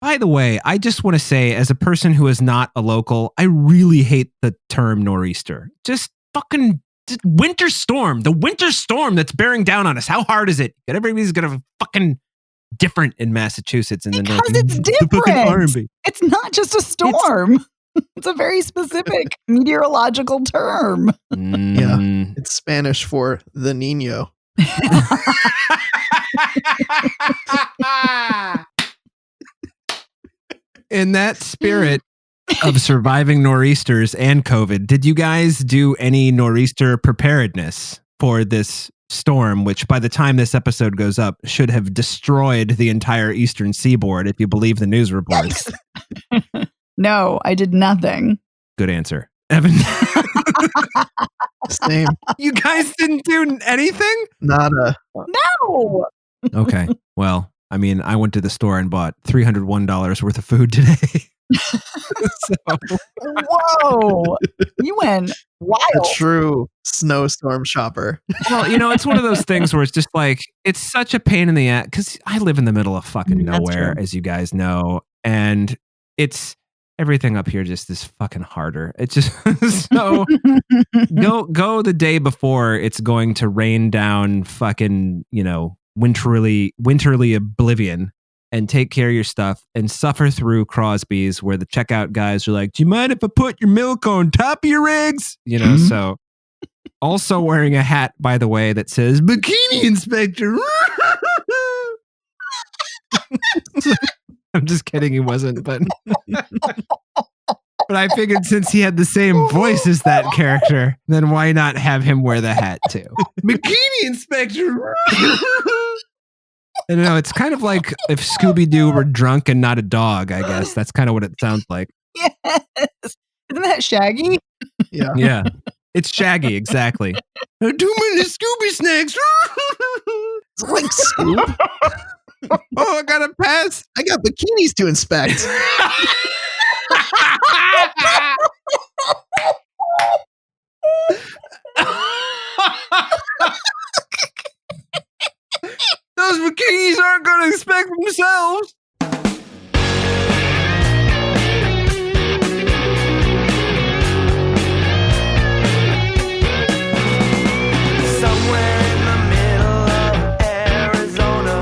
By the way, I just want to say, as a person who is not a local, I really hate the term nor'easter. Just fucking winter storm. The winter storm that's bearing down on us. How hard is it? Everybody's gonna fucking different in Massachusetts and because it's different. It's not just a storm. It's a very specific meteorological term. Yeah, it's Spanish for the Niño. In that spirit of surviving nor'easters and COVID, did you guys do any nor'easter preparedness for this storm, which by the time this episode goes up should have destroyed the entire eastern seaboard, if you believe the news reports? No, I did nothing. Good answer. Evan. Same. You guys didn't do anything? Nada. No. Okay. Well, I mean, I went to the store and bought $301 worth of food today. Whoa. You went wild. A true snowstorm shopper. Well, it's one of those things where it's just like, it's such a pain in the ass because I live in the middle of fucking nowhere, as you guys know. And it's everything up here just is fucking harder. It's just so go the day before it's going to rain down fucking, winterly oblivion, and take care of your stuff and suffer through Crosby's where the checkout guys are like, do you mind if I put your milk on top of your eggs? So also wearing a hat, by the way, that says bikini inspector. I'm just kidding. He wasn't, but I figured since he had the same voice as that character, then why not have him wear the hat too? Bikini inspector. I don't know. It's kind of like if Scooby-Doo were drunk and not a dog, I guess. That's kind of what it sounds like. Yes. Isn't that Shaggy? Yeah. Yeah. It's Shaggy, exactly. 2 minute Scooby snacks. It's like Scoob. Oh, I got to pass. I got bikinis to inspect. Those bikinis aren't going to inspect themselves. Somewhere in the middle of Arizona,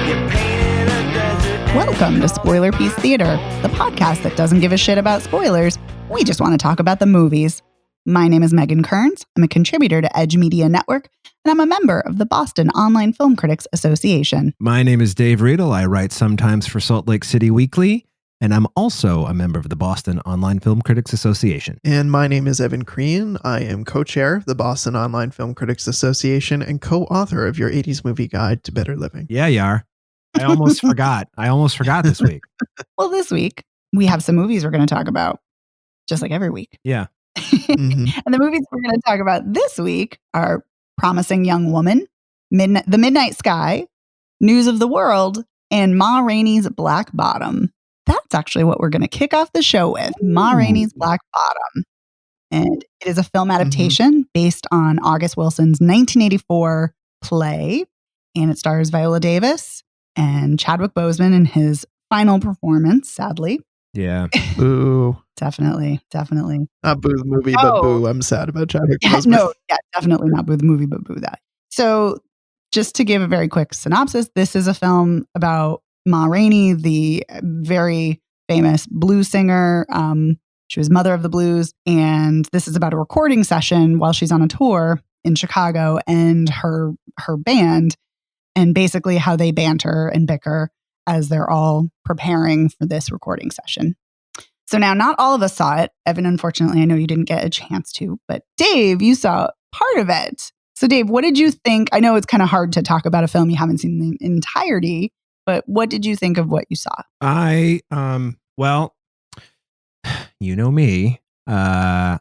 you painted a desert. Welcome to Spoiler Piece Theater, the podcast that doesn't give a shit about spoilers. We just want to talk about the movies. My name is Megan Kearns. I'm a contributor to Edge Media Network, and I'm a member of the Boston Online Film Critics Association. My name is Dave Riedel. I write sometimes for Salt Lake City Weekly, and I'm also a member of the Boston Online Film Critics Association. And my name is Evan Crean. I am co-chair of the Boston Online Film Critics Association and co-author of your 80s movie guide to better living. Yeah, you are. I almost forgot. This week. Well, this week, we have some movies we're going to talk about, just like every week. Yeah. Mm-hmm. And the movies we're going to talk about this week are Promising Young Woman, The Midnight Sky, News of the World, and Ma Rainey's Black Bottom. That's actually what we're going to kick off the show with, Ma Rainey's Black Bottom. And it is a film adaptation based on August Wilson's 1984 play. And it stars Viola Davis and Chadwick Boseman in his final performance, sadly. Yeah. Boo. Definitely. Not boo the movie, but boo. I'm sad about Chadwick Boseman. No, definitely not boo the movie, but boo that. So just to give a very quick synopsis, this is a film about Ma Rainey, the very famous blues singer. She was mother of the blues. And this is about a recording session while she's on a tour in Chicago and her band, and basically how they banter and bicker as they're all preparing for this recording session. So now not all of us saw it. Evan, unfortunately, I know you didn't get a chance to, but Dave, you saw part of it. So Dave, what did you think? I know it's kind of hard to talk about a film you haven't seen in the entirety, but what did you think of what you saw? Well, you know me. I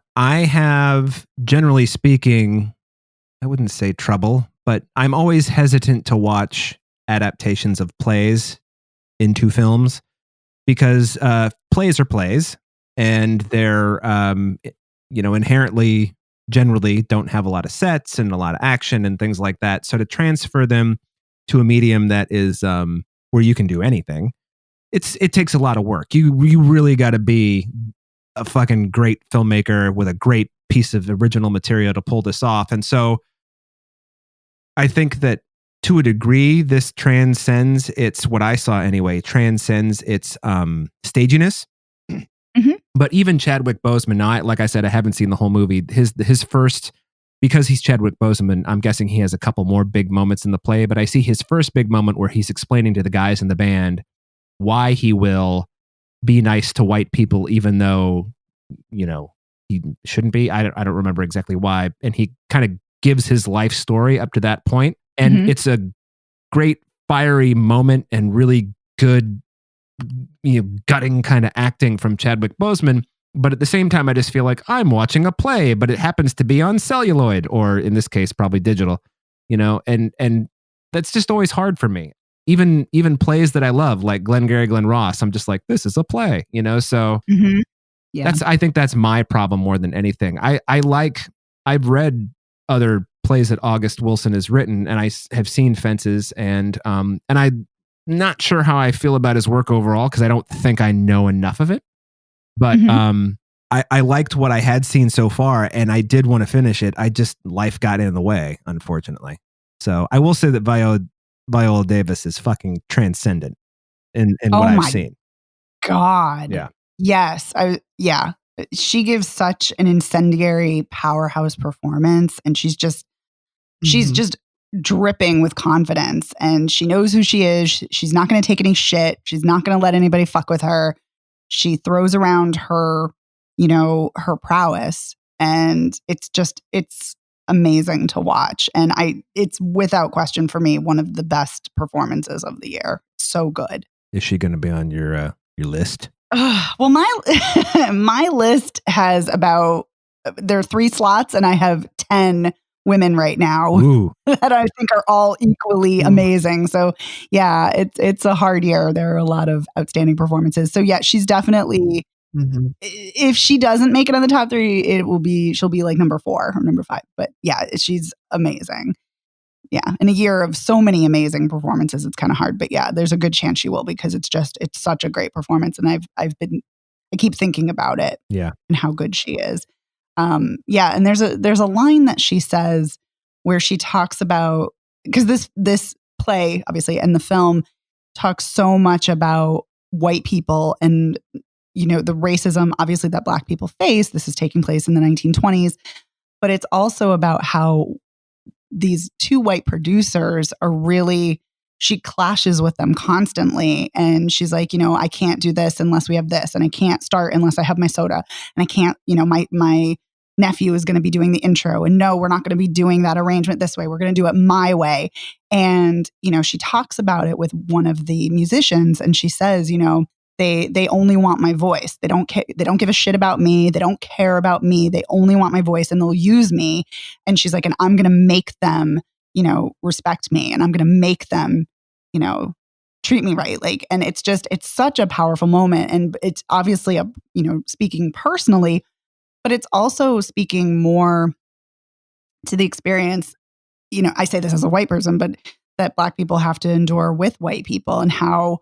have, generally speaking, I wouldn't say trouble, but I'm always hesitant to watch adaptations of plays into films because plays are plays and they're, inherently, generally don't have a lot of sets and a lot of action and things like that. So to transfer them to a medium that is where you can do anything it takes a lot of work. You really got to be a fucking great filmmaker with a great piece of original material to pull this off. And so I think that to a degree, this transcends its, what I saw anyway, transcends its staginess. Mm-hmm. But even Chadwick Boseman, now, like I said, I haven't seen the whole movie. His first, because he's Chadwick Boseman, I'm guessing he has a couple more big moments in the play, but I see his first big moment where he's explaining to the guys in the band why he will be nice to white people, even though, you know, he shouldn't be. I don't remember exactly why. And he kind of gives his life story up to that point. And it's a great fiery moment and really good, you know, gutting kind of acting from Chadwick Boseman. But at the same time, I just feel like I'm watching a play, but it happens to be on celluloid, or in this case, probably digital, you know, and that's just always hard for me. Even plays that I love, like Glengarry Glen Ross, I'm just like, this is a play, you know? So Yeah. I think that's my problem more than anything. I've read other plays that August Wilson has written, and I have seen Fences, and I'm not sure how I feel about his work overall, because I don't think I know enough of it. But I liked what I had seen so far, and I did want to finish it. Life got in the way, unfortunately. So I will say that Viola Davis is fucking transcendent in what I've seen. God. Yeah. Yes. She gives such an incendiary powerhouse performance, and she's just dripping with confidence, and she knows who she is. She's not going to take any shit. She's not going to let anybody fuck with her. She throws around her, you know, her prowess, and it's amazing to watch. And it's without question for me one of the best performances of the year. So good. Is she going to be on your list? Well, my list has there are 3 slots, and I have 10 women right now that I think are all equally amazing. So yeah, it's a hard year. There are a lot of outstanding performances. So yeah, she's definitely, if she doesn't make it on the top 3, she'll be like number 4 or number 5. But yeah, she's amazing. Yeah. In a year of so many amazing performances, it's kind of hard, but yeah, there's a good chance she will, because it's such a great performance. And I keep thinking about it. Yeah. And how good she is. Yeah. And there's a line that she says where she talks about, because this play, obviously, and the film talks so much about white people and, you know, the racism, obviously, that Black people face. This is taking place in the 1920s, but it's also about how these 2 white producers are really, she clashes with them constantly. And she's like, you know, I can't do this unless we have this. And I can't start unless I have my soda. And I can't, you know, my nephew is going to be doing the intro. And no, we're not going to be doing that arrangement this way. We're going to do it my way. And, you know, she talks about it with one of the musicians, and she says, you know, they only want my voice. They don't give a shit about me. They don't care about me. They only want my voice, and they'll use me. And she's like, and I'm going to make them, you know, respect me, and I'm going to make them, you know, treat me right. Like, and it's such a powerful moment. And it's obviously you know, speaking personally, but it's also speaking more to the experience, you know, I say this as a white person, but that Black people have to endure with white people, and how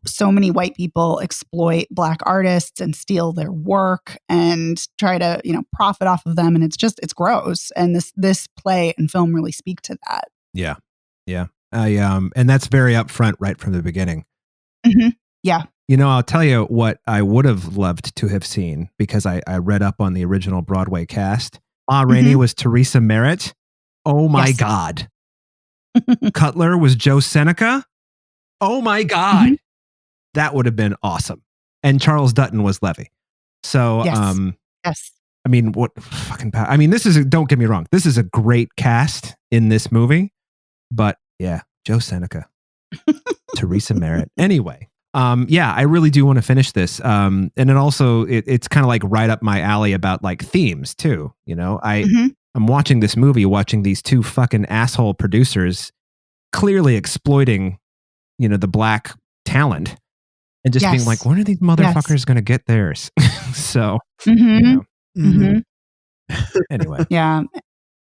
so many white people exploit Black artists and steal their work and try to, you know, profit off of them. And it's gross. And this play and film really speak to that. Yeah. Yeah. And that's very upfront right from the beginning. Yeah. You know, I'll tell you what I would have loved to have seen, because I read up on the original Broadway cast. Rainey was Teresa Merritt. Oh my God. Cutler was Joe Seneca. Oh my God. That would have been awesome. And Charles Dutton was Levy. So, yes. I mean, what fucking I mean, don't get me wrong. This is a great cast in this movie, but yeah, Joe Seneca, Teresa Merritt. Anyway, yeah, I really do want to finish this. And it also, it's kind of like right up my alley about like themes too. You know, I'm watching this movie, watching these 2 fucking asshole producers clearly exploiting, you know, the Black talent, and just being like, when are these motherfuckers going to get theirs? So, you know. Anyway. Yeah.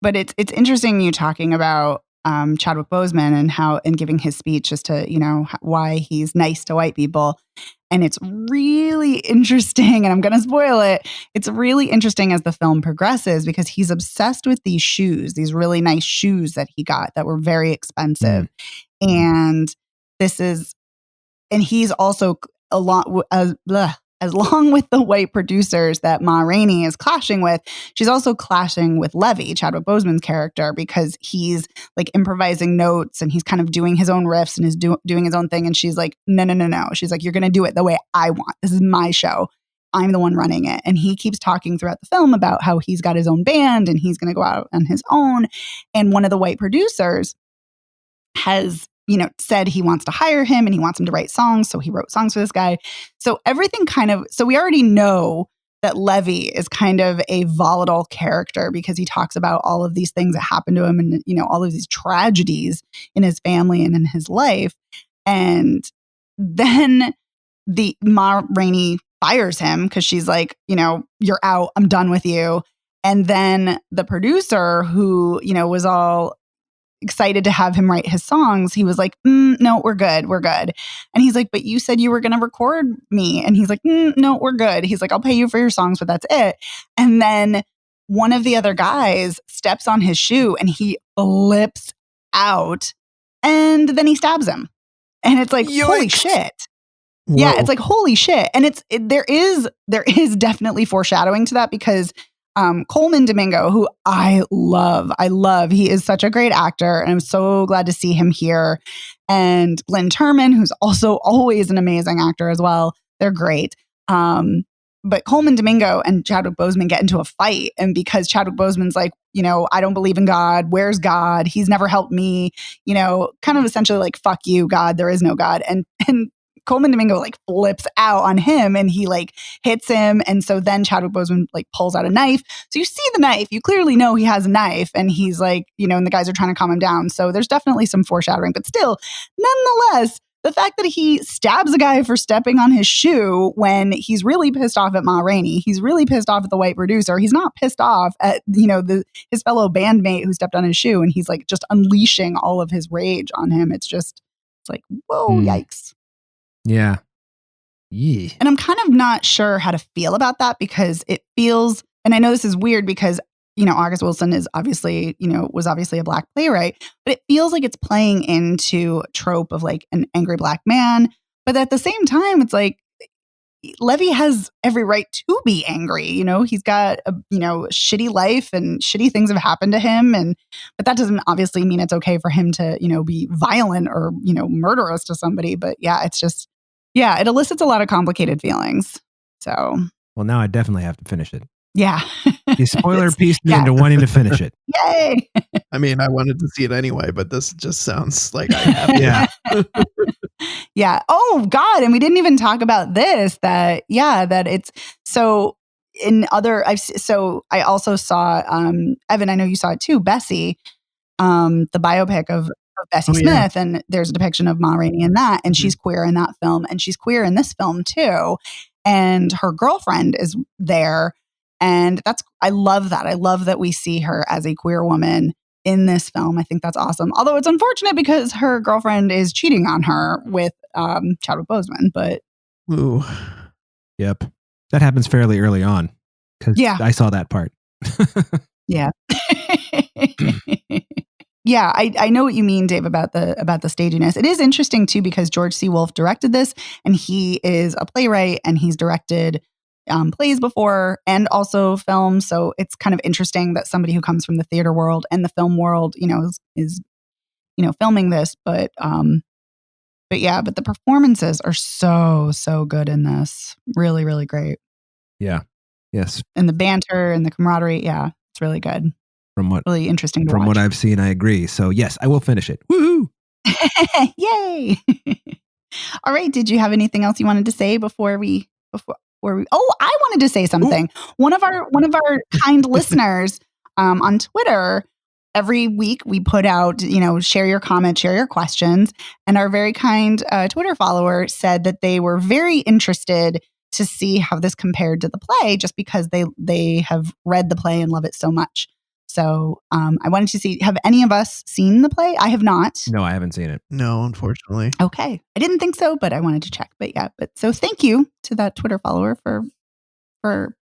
But it's interesting you talking about Chadwick Boseman and giving his speech as to, why he's nice to white people. And it's really interesting, and I'm going to spoil it. It's really interesting as the film progresses because he's obsessed with these shoes, these really nice shoes that he got that were very expensive. And he's also along with the white producers that Ma Rainey is clashing with, she's also clashing with Levy, Chadwick Boseman's character, because he's like improvising notes and he's kind of doing his own riffs and is doing his own thing. And she's like, no. She's like, you're going to do it the way I want. This is my show. I'm the one running it. And he keeps talking throughout the film about how he's got his own band and he's going to go out on his own. And one of the white producers has said he wants to hire him and he wants him to write songs. So he wrote songs for this guy. So everything so we already know that Levy is kind of a volatile character because he talks about all of these things that happened to him and, all of these tragedies in his family and in his life. And then Ma Rainey fires him because she's like, you're out. I'm done with you. And then the producer who, was all excited to have him write his songs, he was like, no, we're good. And he's like, but you said you were going to record me. And he's like, no, we're good. He's like, I'll pay you for your songs, but that's it. And then one of the other guys steps on his shoe and he flips out and then he stabs him. And it's like, holy shit. Whoa. Yeah, it's like, holy shit. And there is definitely foreshadowing to that because Coleman Domingo, who I love. He is such a great actor, and I'm so glad to see him here. And Lynn Turman, who's also always an amazing actor as well. They're great. But Coleman Domingo and Chadwick Boseman get into a fight, and because Chadwick Boseman's like, I don't believe in God. Where's God? He's never helped me. Kind of essentially like, fuck you, God. There is no God. And Coleman Domingo like flips out on him and he like hits him. And so then Chadwick Boseman like pulls out a knife. So you see the knife, you clearly know he has a knife and he's like, and the guys are trying to calm him down. So there's definitely some foreshadowing, but still, nonetheless, the fact that he stabs a guy for stepping on his shoe when he's really pissed off at Ma Rainey, he's really pissed off at the white producer. He's not pissed off at, his fellow bandmate who stepped on his shoe, and he's like just unleashing all of his rage on him. It's like, whoa, yikes. Yeah. Yeah. And I'm kind of not sure how to feel about that because it feels, and I know this is weird because, August Wilson is obviously, was obviously a Black playwright, but it feels like it's playing into a trope of like an angry Black man. But at the same time, it's like Levy has every right to be angry. He's got a, shitty life and shitty things have happened to him. But that doesn't obviously mean it's okay for him to, be violent or, murderous to somebody. But yeah, it's just, yeah, it elicits a lot of complicated feelings. So. Well, now I definitely have to finish it. Yeah. You spoiler pieced me into wanting to finish it. Yay. I mean, I wanted to see it anyway, but this just sounds like I have to. Yeah. Yeah. Oh, God. And we didn't even talk about this, that it's so in other, I also saw, Evan, I know you saw it too, Bessie, the biopic of Bessie Smith. Yeah. And there's a depiction of Ma Rainey in that. And she's queer in that film. And she's queer in this film too. And her girlfriend is there. And I love that. I love that we see her as a queer woman in this film. I think that's awesome. Although it's unfortunate because her girlfriend is cheating on her with Chadwick Boseman. But ooh, yep, that happens fairly early on because I saw that part. Yeah, yeah. I know what you mean, Dave, about the staginess. It is interesting too because George C. Wolfe directed this, and he is a playwright, and he's directed plays before and also film. So it's kind of interesting that somebody who comes from the theater world and the film world, is filming this. But the performances are so good in this. Really, really great. Yeah. Yes. And the banter and the camaraderie. Yeah, it's really good. Really interesting to watch. What I've seen, I agree. So yes, I will finish it. Woohoo! Yay! All right. Did you have anything else you wanted to say before we? I wanted to say something. Ooh. One of our kind listeners on Twitter, every week we put out, share your comments, share your questions. And our very kind Twitter follower said that they were very interested to see how this compared to the play, just because they have read the play and love it so much. So I wanted to see, have any of us seen the play? I have not. No, I haven't seen it. No, unfortunately. Okay. I didn't think so, but I wanted to check. But yeah, so thank you to that Twitter follower for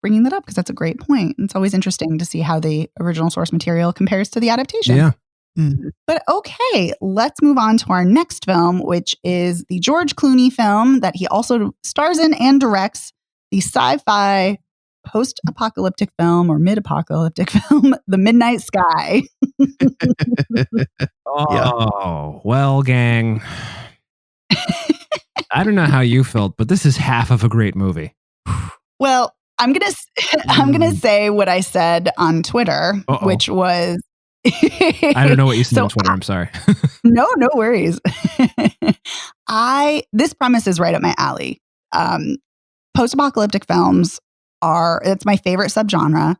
bringing that up, because that's a great point. It's always interesting to see how the original source material compares to the adaptation. Yeah. Mm-hmm. But okay, let's move on to our next film, which is the George Clooney film that he also stars in and directs, the sci-fi post-apocalyptic film or mid-apocalyptic film, The Midnight Sky. Oh, well, gang. I don't know how you felt, but this is half of a great movie. Well, I'm gonna say what I said on Twitter, which was I don't know what you said on Twitter. I'm sorry. No worries. This premise is right up my alley. Post-apocalyptic films it's my favorite subgenre.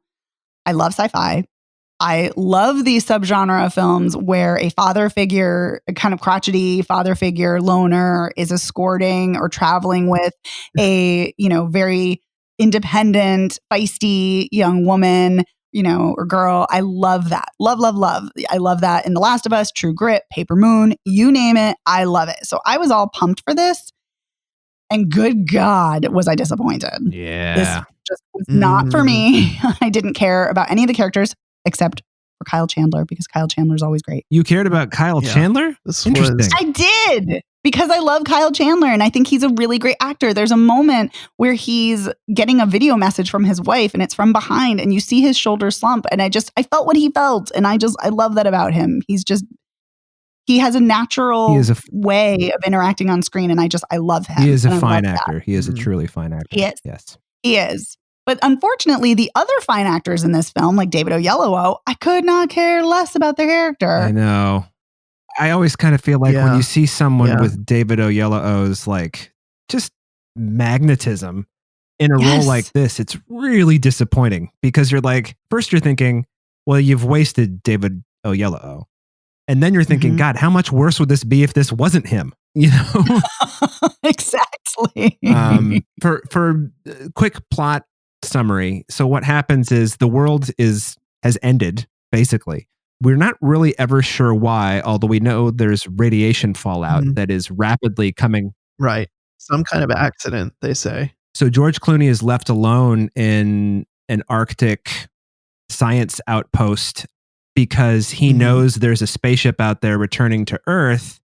I love sci-fi. I love these subgenre of films where a father figure, a kind of crotchety father figure loner, is escorting or traveling with a, very independent, feisty young woman, or girl. I love that. Love. I love that in The Last of Us, True Grit, Paper Moon, you name it. I love it. So I was all pumped for this. And good God, was I disappointed. Yeah. This just was not for me. I didn't care about any of the characters except for Kyle Chandler, because Kyle Chandler's always great. You cared about Kyle Chandler? Interesting. I did, because I love Kyle Chandler and I think he's a really great actor. There's a moment where he's getting a video message from his wife and it's from behind and you see his shoulder slump. And I felt what he felt. And I love that about him. He has a natural way of interacting on screen, and I love him. He is a fine actor. He is a truly fine actor. He is. Yes. He is. But unfortunately, the other fine actors in this film, like David Oyelowo, I could not care less about their character. I know. I always kind of feel like when you see someone with David Oyelowo's just magnetism in a role like this, it's really disappointing, because you're first you're thinking, well, you've wasted David Oyelowo. And then you're thinking, God, how much worse would this be if this wasn't him? Exactly. For quick plot summary. So what happens is the world has ended, basically. We're not really ever sure why, although we know there's radiation fallout that is rapidly coming. Right. Some kind of accident, they say. So George Clooney is left alone in an Arctic science outpost, because he knows there's a spaceship out there returning to Earth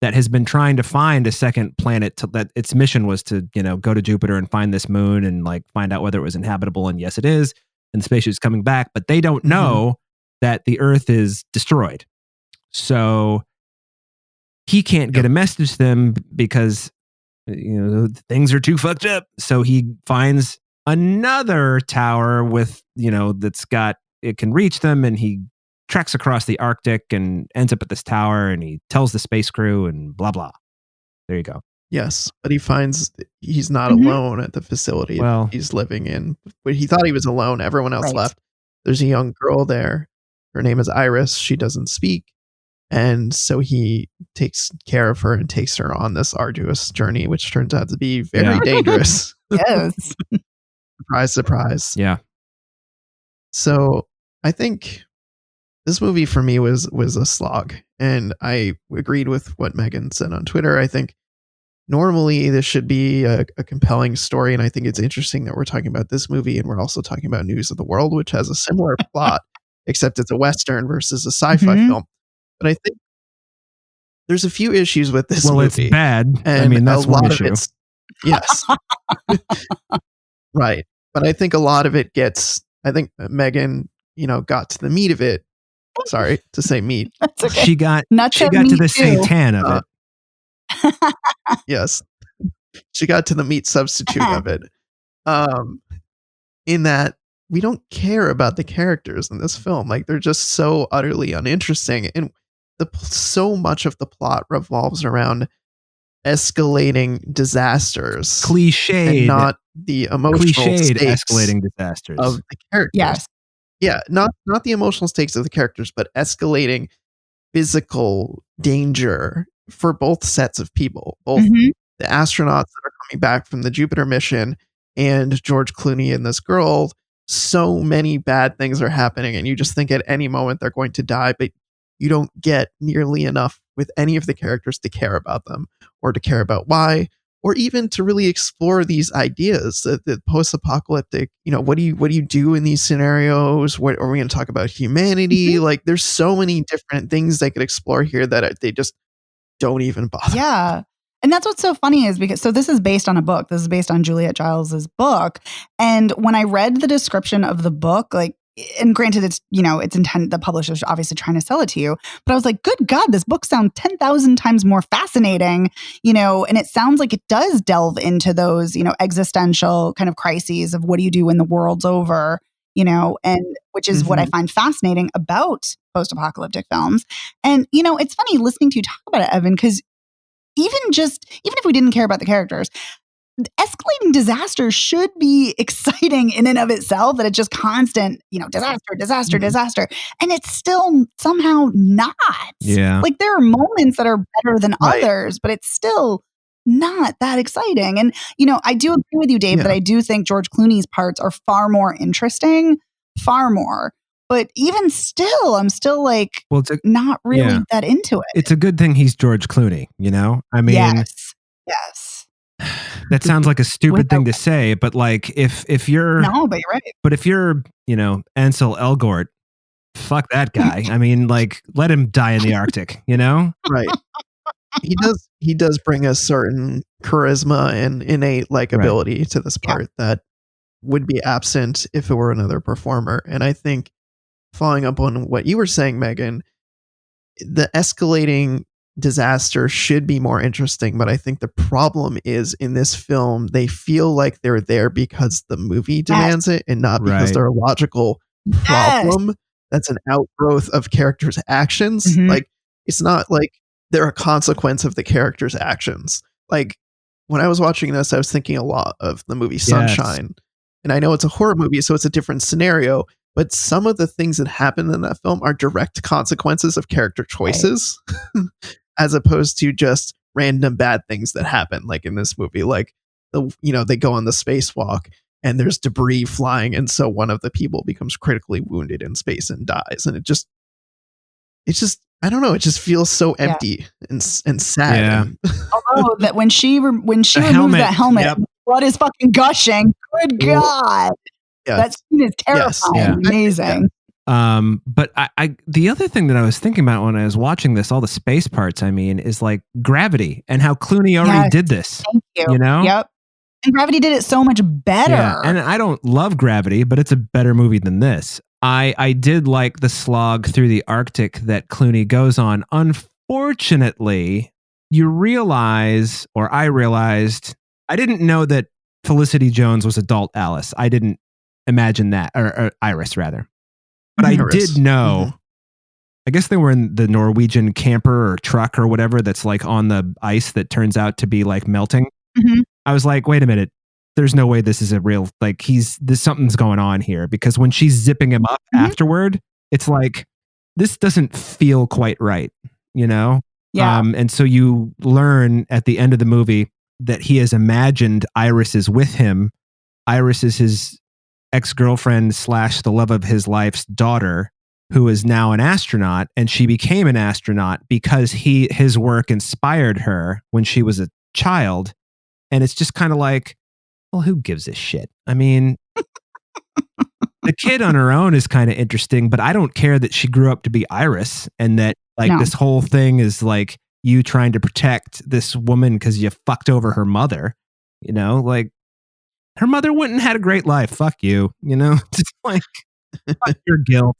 that has been trying to find a second planet that its mission was to, go to Jupiter and find this moon and find out whether it was inhabitable. And yes, it is. And the spaceship's coming back, but they don't know that the Earth is destroyed. So he can't get a message to them because, things are too fucked up. So he finds another tower with, it can reach them, and he treks across the Arctic and ends up at this tower, and he tells the space crew and blah, blah. There you go. Yes, but he finds he's not alone at the facility he's living in. But he thought he was alone. Everyone else left. There's a young girl there. Her name is Iris. She doesn't speak. And so he takes care of her and takes her on this arduous journey, which turns out to be very dangerous. Yes. Surprise, surprise. Yeah. So I think this movie for me was a slog, and I agreed with what Megan said on Twitter. I think normally this should be a compelling story, and I think it's interesting that we're talking about this movie and we're also talking about News of the World, which has a similar plot, except it's a Western versus a sci-fi film. But I think there's a few issues with this movie. Well, it's bad. And that's a lot one of issue. Yes. Right. But I think a lot of it I think Megan, got to the meat of it. Sorry to say meat. That's okay. She got to the seitan of it. Yes. She got to the meat substitute of it. In that we don't care about the characters in this film. They're just so utterly uninteresting. And so much of the plot revolves around escalating disasters. Cliched. And not the emotional stakes escalating disasters of the characters. Yes. Yeah, not the emotional stakes of the characters, but escalating physical danger for both sets of people, both the astronauts that are coming back from the Jupiter mission and George Clooney and this girl so many bad things are happening and you just think at any moment they're going to die, but you don't get nearly enough with any of the characters to care about them or to care about why, or even to really explore these ideas that the post-apocalyptic, what do you do in these scenarios? What are we going to talk about humanity? Like there's so many different things they could explore here that they just don't even bother. Yeah. And that's what's so funny is because, so this is based on a book. This is based on Juliet Giles's book. And when I read the description of the book, like, and granted it's, it's intended, the publisher's obviously trying to sell it to you, but I was like, good God, this book sounds 10,000 times more fascinating, and it sounds like it does delve into those, existential kind of crises of what do you do when the world's over, and which is what I find fascinating about post-apocalyptic films. And, it's funny listening to you talk about it, Evan, because even if we didn't care about the characters, escalating disaster should be exciting in and of itself, that it's just constant, disaster. And it's still somehow not. Yeah. Like there are moments that are better than others, but it's still not that exciting. And, I do agree with you, Dave, that I do think George Clooney's parts are far more interesting, far more. But even still, I'm still like not really that into it. It's a good thing he's George Clooney, I mean, yes. That sounds like a stupid thing to say, but like if you're no, but you're right. But if you're, Ansel Elgort, fuck that guy. I mean, like let him die in the Arctic, Right. He does bring a certain charisma and innate likability to this part that would be absent if it were another performer. And I think following up on what you were saying, Megan, the escalating disaster should be more interesting, but I think the problem is in this film they feel like they're there because the movie demands it and not because they're a logical problem that's an outgrowth of characters' actions. Like it's not like they're a consequence of the characters' actions. Like when I was watching this, I was thinking a lot of the movie Sunshine. And I know it's a horror movie, so it's a different scenario, but some of the things that happen in that film are direct consequences of character choices. As opposed to just random bad things that happen, like in this movie, like they go on the spacewalk and there's debris flying, and so one of the people becomes critically wounded in space and dies, and it's just I don't know, it just feels so empty and sad. Although that when she removes that helmet, blood is fucking gushing. Good God, that scene is terrifying, amazing. But I the other thing that I was thinking about when I was watching this, all the space parts, I mean, is like Gravity and how Clooney already did this. Thank you. Yep. And Gravity did it so much better. Yeah, and I don't love Gravity, but it's a better movie than this. I did like the slog through the Arctic that Clooney goes on. Unfortunately, you realize, or I realized, I didn't know that Felicity Jones was adult Alice. I didn't imagine that, or Iris rather. But I did know, I guess they were in the Norwegian camper or truck or whatever that's like on the ice that turns out to be like melting. I was like, wait a minute. There's no way this is a real, like something's going on here, because when she's zipping him up afterward, it's like, this doesn't feel quite right, Yeah. And so you learn at the end of the movie that he has imagined Iris is with him. Iris is his ex-girlfriend / the love of his life's daughter, who is now an astronaut, and she became an astronaut because his work inspired her when she was a child. And it's just kind of like, well, who gives a shit? I mean, the kid on her own is kind of interesting, but I don't care that she grew up to be Iris, and that this whole thing is like you trying to protect this woman because you fucked over her mother, like, her mother wouldn't have had a great life. Fuck you. Just like, fuck your guilt.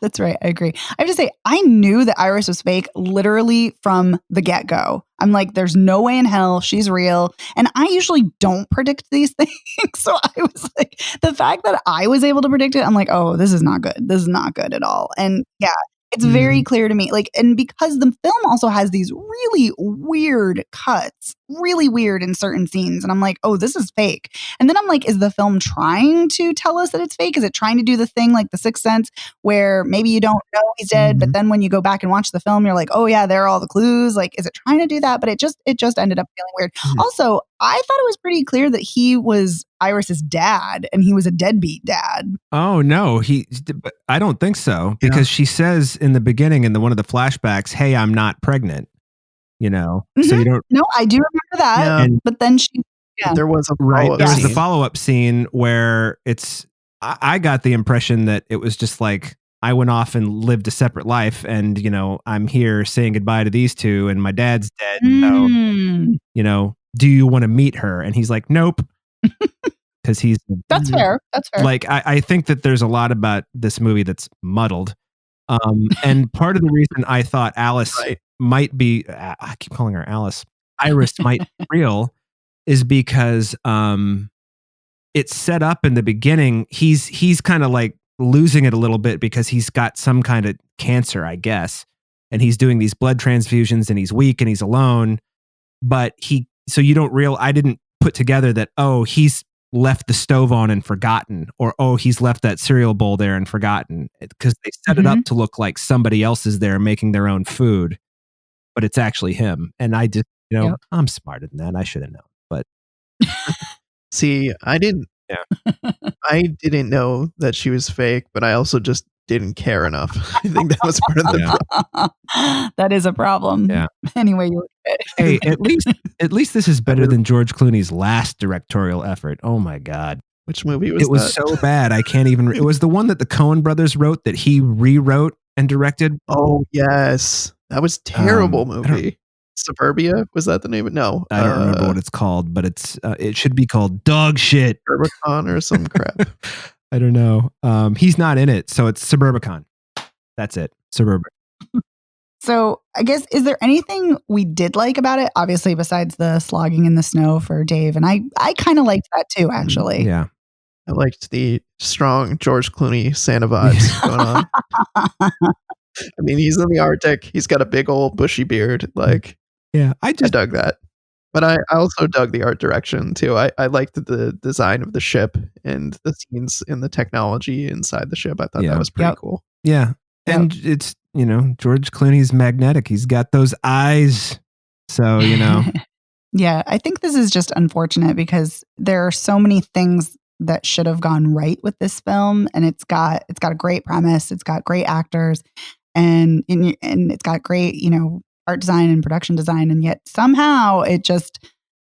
That's right. I agree. I have to say, I knew that Iris was fake literally from the get-go. I'm like, there's no way in hell she's real. And I usually don't predict these things. So I was like, the fact that I was able to predict it, I'm like, oh, this is not good. This is not good at all. And yeah, it's very clear to me. Like, and because the film also has these really weird cuts, really weird in certain scenes. And I'm like, oh, this is fake. And then I'm like, is the film trying to tell us that it's fake? Is it trying to do the thing like The Sixth Sense, where maybe you don't know he's dead, but then when you go back and watch the film, you're like, oh yeah, there are all the clues. Like, is it trying to do that? But it just ended up feeling weird. Also, I thought it was pretty clear that he was Iris's dad and he was a deadbeat dad. Oh no, I don't think so, because she says in the beginning in one of the flashbacks, "Hey, I'm not pregnant." So you don't. No, I do remember that. Yeah. But then she. But there was a Right. follow-up There was the scene. follow-up scene where I got the impression that it was just like, I went off and lived a separate life, and I'm here saying goodbye to these two, and my dad's dead. So, do you want to meet her? And he's like, nope. Because he's That's fair. That's fair. like, I think that there's a lot about this movie that's muddled. And part of the reason I thought Alice might be, I keep calling her Alice, Iris might be real, is because it's set up in the beginning. He's kind of like losing it a little bit because he's got some kind of cancer, I guess. And he's doing these blood transfusions and he's weak and he's alone. But so you don't I didn't put together that, oh, he's left the stove on and forgotten, or, oh, he's left that cereal bowl there and forgotten, because they set it up to look like somebody else is there making their own food, but it's actually him. And I just, I'm smarter than that. I should have known, but See, I didn't. Yeah. I didn't know that she was fake, but I also just didn't care enough. I think that was part of the problem. That is a problem. Yeah. Anyway, you look at it. Hey, at least this is better than George Clooney's last directorial effort. Oh my God. Which movie was it was that? so bad. I can't even. It was the one that the Coen brothers wrote that he rewrote and directed. Oh yes, that was terrible movie. Suburbia, was that the name? No, I don't remember what it's called, but it should be called Dog Shit. Suburbicon or some crap. I don't know. He's not in it, so it's Suburbicon. That's it. Suburban. So I guess, is there anything we did like about it? Obviously, besides the slogging in the snow for Dave, and I kind of liked that too, actually. Yeah. I liked the strong George Clooney Santa vibes going on. I mean, he's in the Arctic. He's got a big old bushy beard. Like, yeah, I dug that. But I also dug the art direction too. I liked the design of the ship and the scenes and the technology inside the ship. I thought that was pretty cool. Yeah. And it's, George Clooney's magnetic. He's got those eyes. So, Yeah, I think this is just unfortunate because there are so many things that should have gone right with this film, and it's got a great premise, it's got great actors, and it's got great, art design and production design, and yet somehow it just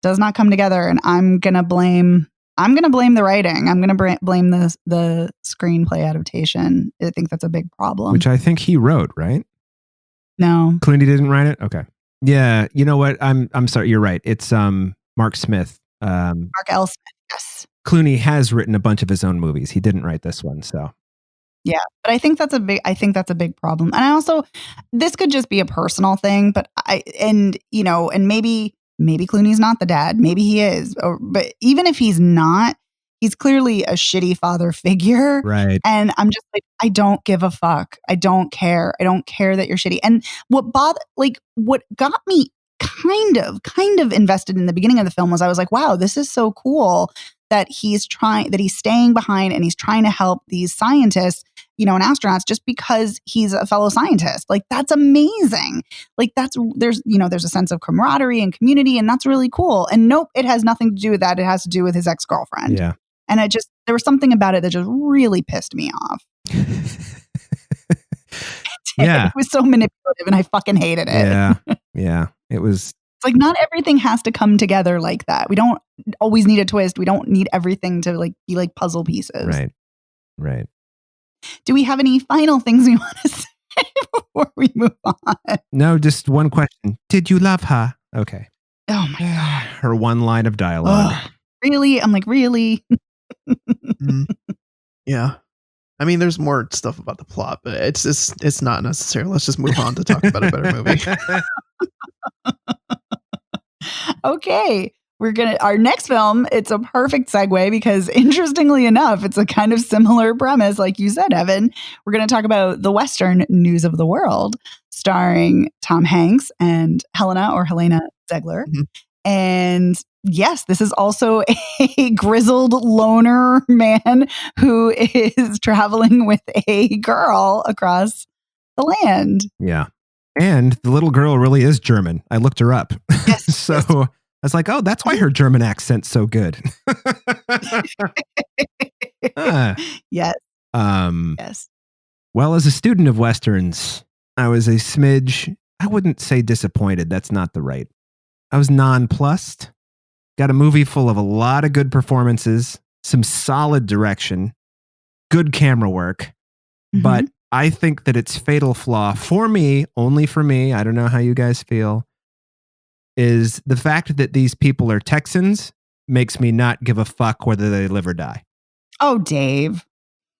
does not come together. And I'm gonna blame the writing. I'm gonna blame the screenplay adaptation. I think that's a big problem. Which I think he wrote, right? No, Clooney didn't write it. Okay, yeah. You know what? I'm sorry. You're right. It's Mark Smith. Mark L. Smith. Yes. Clooney has written a bunch of his own movies. He didn't write this one, so. Yeah, but I think that's a big problem. And I also, this could just be a personal thing, but maybe Clooney's not the dad. Maybe he is. But even if he's not, he's clearly a shitty father figure. Right. And I'm just like, I don't give a fuck. I don't care. I don't care that you're shitty. And what got me kind of invested in the beginning of the film was, I was like, wow, this is so cool that he's staying behind and he's trying to help these scientists, and astronauts, just because he's a fellow scientist. Like, that's amazing. Like, there's a sense of camaraderie and community, and that's really cool. And nope, it has nothing to do with that. It has to do with his ex-girlfriend. Yeah. And there was something about it that just really pissed me off. Yeah. It was so manipulative and I fucking hated it. Yeah. Yeah. It was. It's like, not everything has to come together like that. We don't always need a twist. We don't need everything to be like puzzle pieces. Right. Right. Do we have any final things we want to say before we move on? No, just one question. Did you love her? Okay. Oh my God. Her one line of dialogue. Ugh, really? I'm like, really? Yeah. I mean, there's more stuff about the plot, but it's not necessary. Let's just move on to talk about a better movie. Okay. Our next film, it's a perfect segue because, interestingly enough, it's a kind of similar premise, like you said, Evan. We're going to talk about the Western News of the World, starring Tom Hanks and Helena Zegler. Mm-hmm. And yes, this is also a grizzled loner man who is traveling with a girl across the land. Yeah. And the little girl really is German. I looked her up. Yes. So was like, oh, that's why her German accent's so good. Yes. Um, Yes. Well, as a student of Westerns, I was a smidge, I wouldn't say disappointed. That's not the right. I was nonplussed. Got a movie full of a lot of good performances, some solid direction, good camera work. But I think that its fatal flaw for me, only for me, I don't know how you guys feel, is the fact that these people are Texans makes me not give a fuck whether they live or die. Oh, Dave.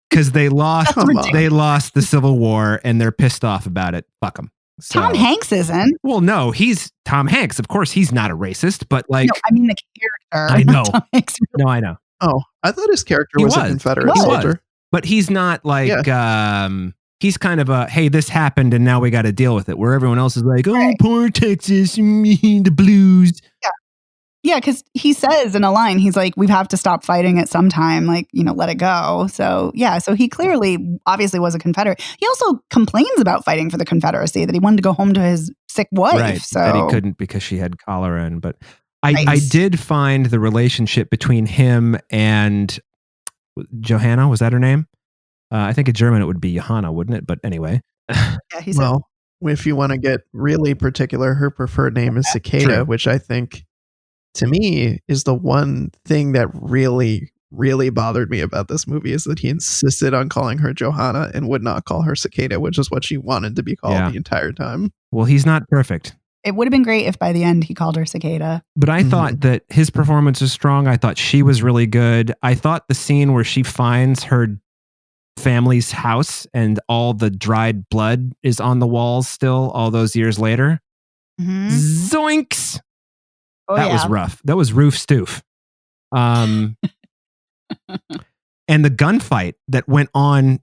Because they lost ridiculous. the Civil War and they're pissed off about it. Fuck them. So, Tom Hanks isn't. well, no, he's Tom Hanks. Of course, he's not a racist, but like, No, I mean the character. I know. Tom Hanks. no, I know. Oh, I thought his character He was a was. Confederate He was. soldier. But he's not like, he's kind of a, hey, this happened and now we got to deal with it. Where everyone else is like, oh, Right. poor Texas, the blues. Yeah, because he says in a line, he's like, we have to stop fighting at some time, like, let it go. So, yeah, so he clearly, obviously was a Confederate. He also complains about fighting for the Confederacy, that he wanted to go home to his sick wife. Right, So that he couldn't because she had cholera. But I Right. did find the relationship between him and Johanna, was that her name? I think in German it would be Johanna, wouldn't it? But anyway. Yeah, he said, Well, if you want to get really particular, her preferred name is Cicada, True. which I think, to me, is the one thing that really, really bothered me about this movie, is that he insisted on calling her Johanna and would not call her Cicada, which is what she wanted to be called Yeah. the entire time. Well, he's not perfect. it would have been great if by the end he called her Cicada. But I thought that his performance was strong. I thought she was really good. I thought the scene where she finds her family's house and all the dried blood is on the walls still all those years later. Mhm. Zoinks! Oh, That was yeah. rough. That was roof stoof. And the gunfight that went on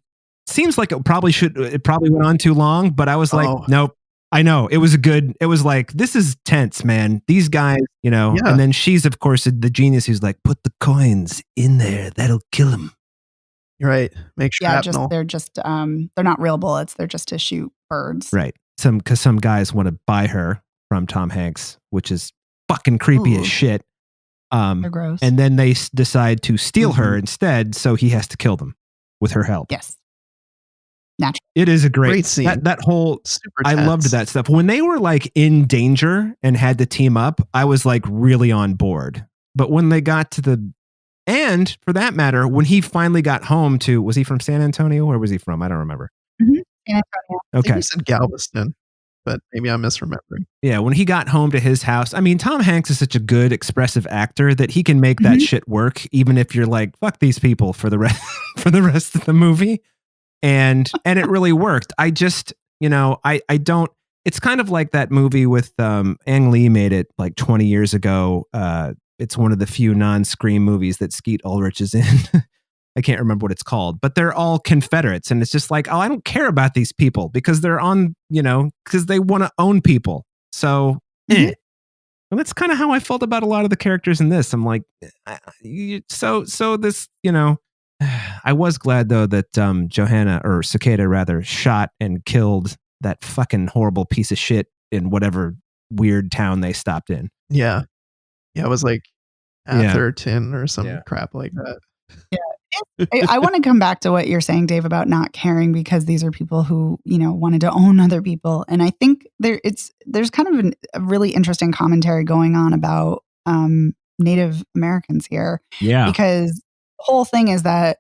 seems like it probably went on too long, but I was like, nope. I know it was like, this is tense, man. These guys, Yeah. and then she's of course the genius who's like, put the coins in there. That'll kill him. Right. Make Yeah, shrapnel. they're not real bullets. They're just to shoot birds. Right. Because some guys want to buy her from Tom Hanks, which is fucking creepy Ooh. as shit. They're gross. And then they decide to steal her instead, so he has to kill them with her help. Yes. Natural. It is a great scene. That whole Super I tense. loved that stuff. When they were like in danger and had to team up, I was like really on board. But when they got to the end, for that matter, when he finally got home to, was he from San Antonio? Where was he from? I don't remember. San Antonio. I think Okay. he said Galveston, but maybe I'm misremembering. Yeah, when he got home to his house, I mean, Tom Hanks is such a good, expressive actor that he can make that shit work, even if you're like, fuck these people for the rest of the movie. And it really worked. I just, I don't, it's kind of like that movie with Ang Lee made it like 20 years ago. It's one of the few non-Scream movies that Skeet Ulrich is in. I can't remember what it's called, but they're all Confederates. And it's just like, oh, I don't care about these people because they're on, because they want to own people. So, And that's kind of how I felt about a lot of the characters in this. I'm like, so this, I was glad though that Johanna, or Cicada rather, shot and killed that fucking horrible piece of shit in whatever weird town they stopped in. Yeah. Yeah, it was like Atherton or some crap like that. I want to come back to what you're saying, Dave, about not caring because these are people who, wanted to own other people. And I think there's kind of a really interesting commentary going on about Native Americans here. Yeah. Because the whole thing is that,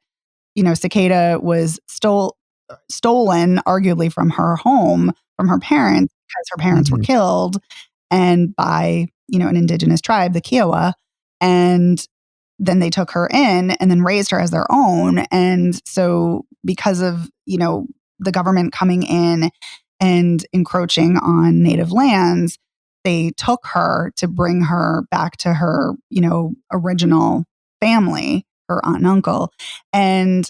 Cicada was stolen arguably from her home, from her parents, because her parents were killed and by, an indigenous tribe, the Kiowa. And then they took her in and then raised her as their own. And so because of, the government coming in and encroaching on native lands, they took her to bring her back to her, original family, her aunt and uncle. And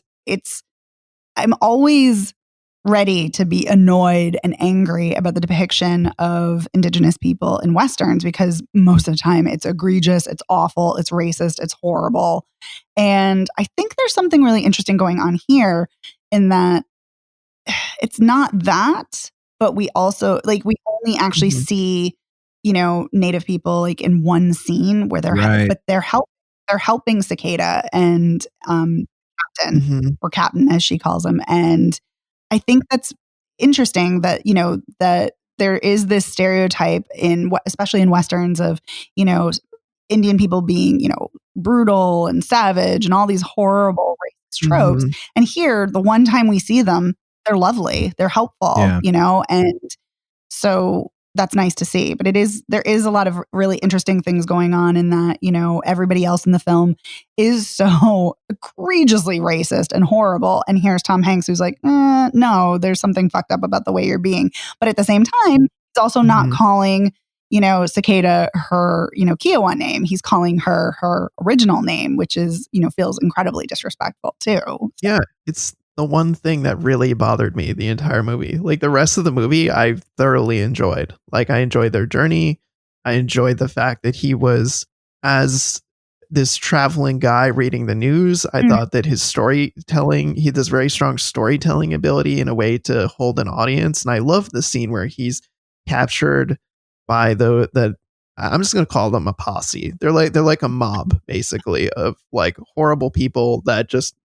I'm always ready to be annoyed and angry about the depiction of indigenous people in Westerns because most of the time it's egregious, it's awful, it's racist, it's horrible. And I think there's something really interesting going on here in that it's not that, but we also, we only actually see Native people like in one scene where they're helping Cicada and Captain Mm-hmm. or Captain as she calls him. And I think that's interesting that that there is this stereotype especially in Westerns of Indian people being brutal and savage and all these horrible racist tropes. Mm-hmm. And here, the one time we see them, they're lovely, they're helpful, and so that's nice to see. But there is a lot of really interesting things going on in that, everybody else in the film is so egregiously racist and horrible. And here's Tom Hanks who's like, no, there's something fucked up about the way you're being. But at the same time, he's also not calling, Cicada her, Kiowa name. He's calling her original name, which is, feels incredibly disrespectful too. Yeah, it's the one thing that really bothered me the entire movie. Like the rest of the movie, I thoroughly enjoyed. Like I enjoyed their journey. I enjoyed the fact that he was, as this traveling guy reading the news, I thought that his storytelling, he had this very strong storytelling ability in a way to hold an audience. And I love the scene where he's captured by the I'm just going to call them a posse. They're like a mob basically of like horrible people that just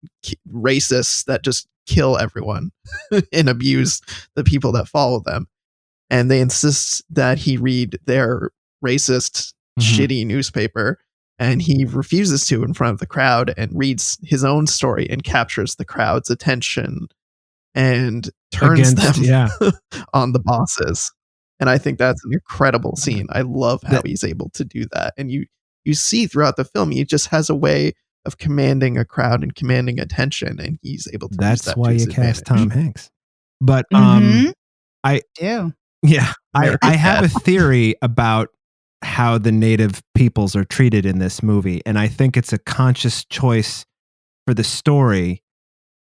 racists that just kill everyone and abuse the people that follow them. And they insist that he read their racist, shitty newspaper. And he refuses to in front of the crowd and reads his own story and captures the crowd's attention and turns them on the bosses. And I think that's an incredible scene. I love how he's able to do that. And you see throughout the film, he just has a way of commanding a crowd and commanding attention. And he's able to use that. That's why to his you cast advantage. Tom Hanks. But I do. Yeah, I have a theory about how the native peoples are treated in this movie. And I think it's a conscious choice for the story.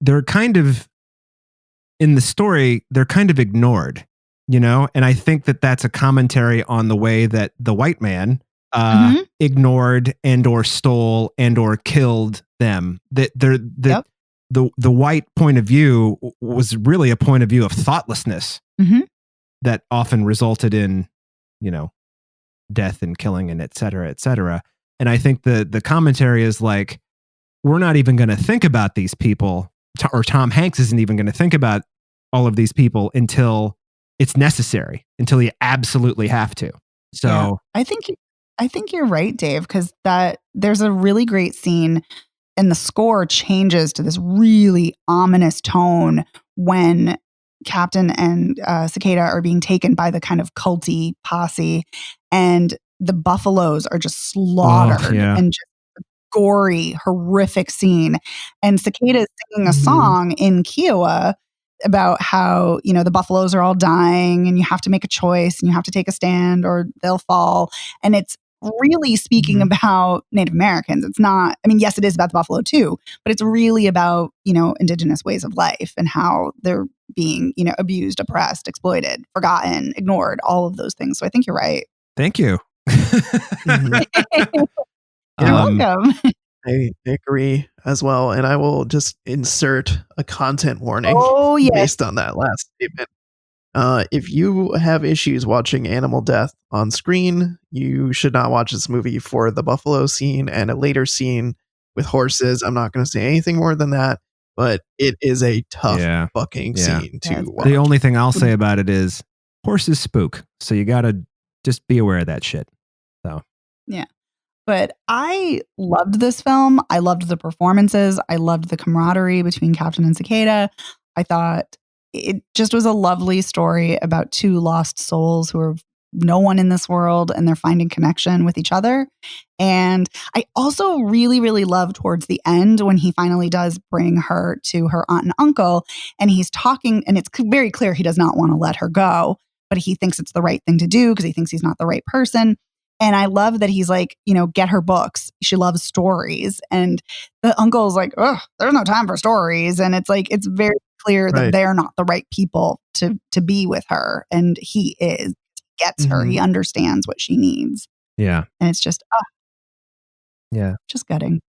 They're kind of, in the story, they're kind of ignored. And I think that that's a commentary on the way that the white man ignored and or stole and or killed them. That the white point of view was really a point of view of thoughtlessness that often resulted in, death and killing and et cetera, et cetera. And I think the commentary is like, we're not even going to think about these people, or Tom Hanks isn't even going to think about all of these people until it's necessary, until you absolutely have to. So I think you're right, Dave, because there's a really great scene and the score changes to this really ominous tone when Captain and Cicada are being taken by the kind of culty posse, and the buffaloes are just slaughtered and just gory, horrific scene. And Cicada is singing a song in Kiowa about how, the buffaloes are all dying and you have to make a choice and you have to take a stand or they'll fall. And it's really speaking about Native Americans. It's not, yes, it is about the buffalo too, but it's really about, indigenous ways of life and how they're being, abused, oppressed, exploited, forgotten, ignored, all of those things. So I think you're right. Thank you. You're welcome. I agree as well. And I will just insert a content warning based on that last statement. If you have issues watching animal death on screen, you should not watch this movie for the buffalo scene and a later scene with horses. I'm not going to say anything more than that, but it is a tough fucking scene to watch. The only thing I'll say about it is horses spook. So you got to just be aware of that shit. So, yeah. But I loved this film. I loved the performances. I loved the camaraderie between Captain and Cicada. I thought it just was a lovely story about two lost souls who are no one in this world and they're finding connection with each other. And I also really, really love towards the end when he finally does bring her to her aunt and uncle and he's talking, and it's very clear he does not want to let her go, but he thinks it's the right thing to do because he thinks he's not the right person. And I love that he's like, get her books. She loves stories. And the uncle's like, oh, there's no time for stories. And it's like, it's very clear that they're not the right people to be with her. And he is. He gets her. He understands what she needs. Yeah. And it's just, just gutting.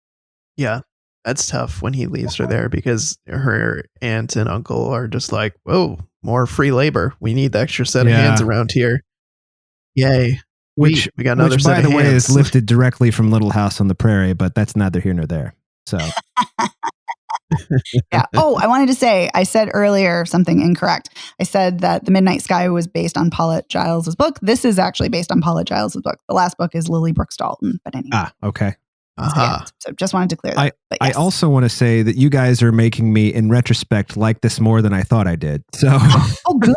Yeah. That's tough when he leaves her there because her aunt and uncle are just like, whoa, more free labor. We need the extra set of hands around here. Yay. which we got another which set by of the way is hands. lifted directly from Little House on the Prairie, but that's neither here nor there. So Yeah. Oh, I wanted to say, I said earlier something incorrect. I said that The Midnight Sky was based on Paulette Giles's book. This is actually based on Paulette Giles's book. The last book is Lily Brooks Dalton. But anyway. okay. So just wanted to clear that. But I yes. also want to say that you guys are making me, in retrospect, like this more than I thought I did. So Oh, good.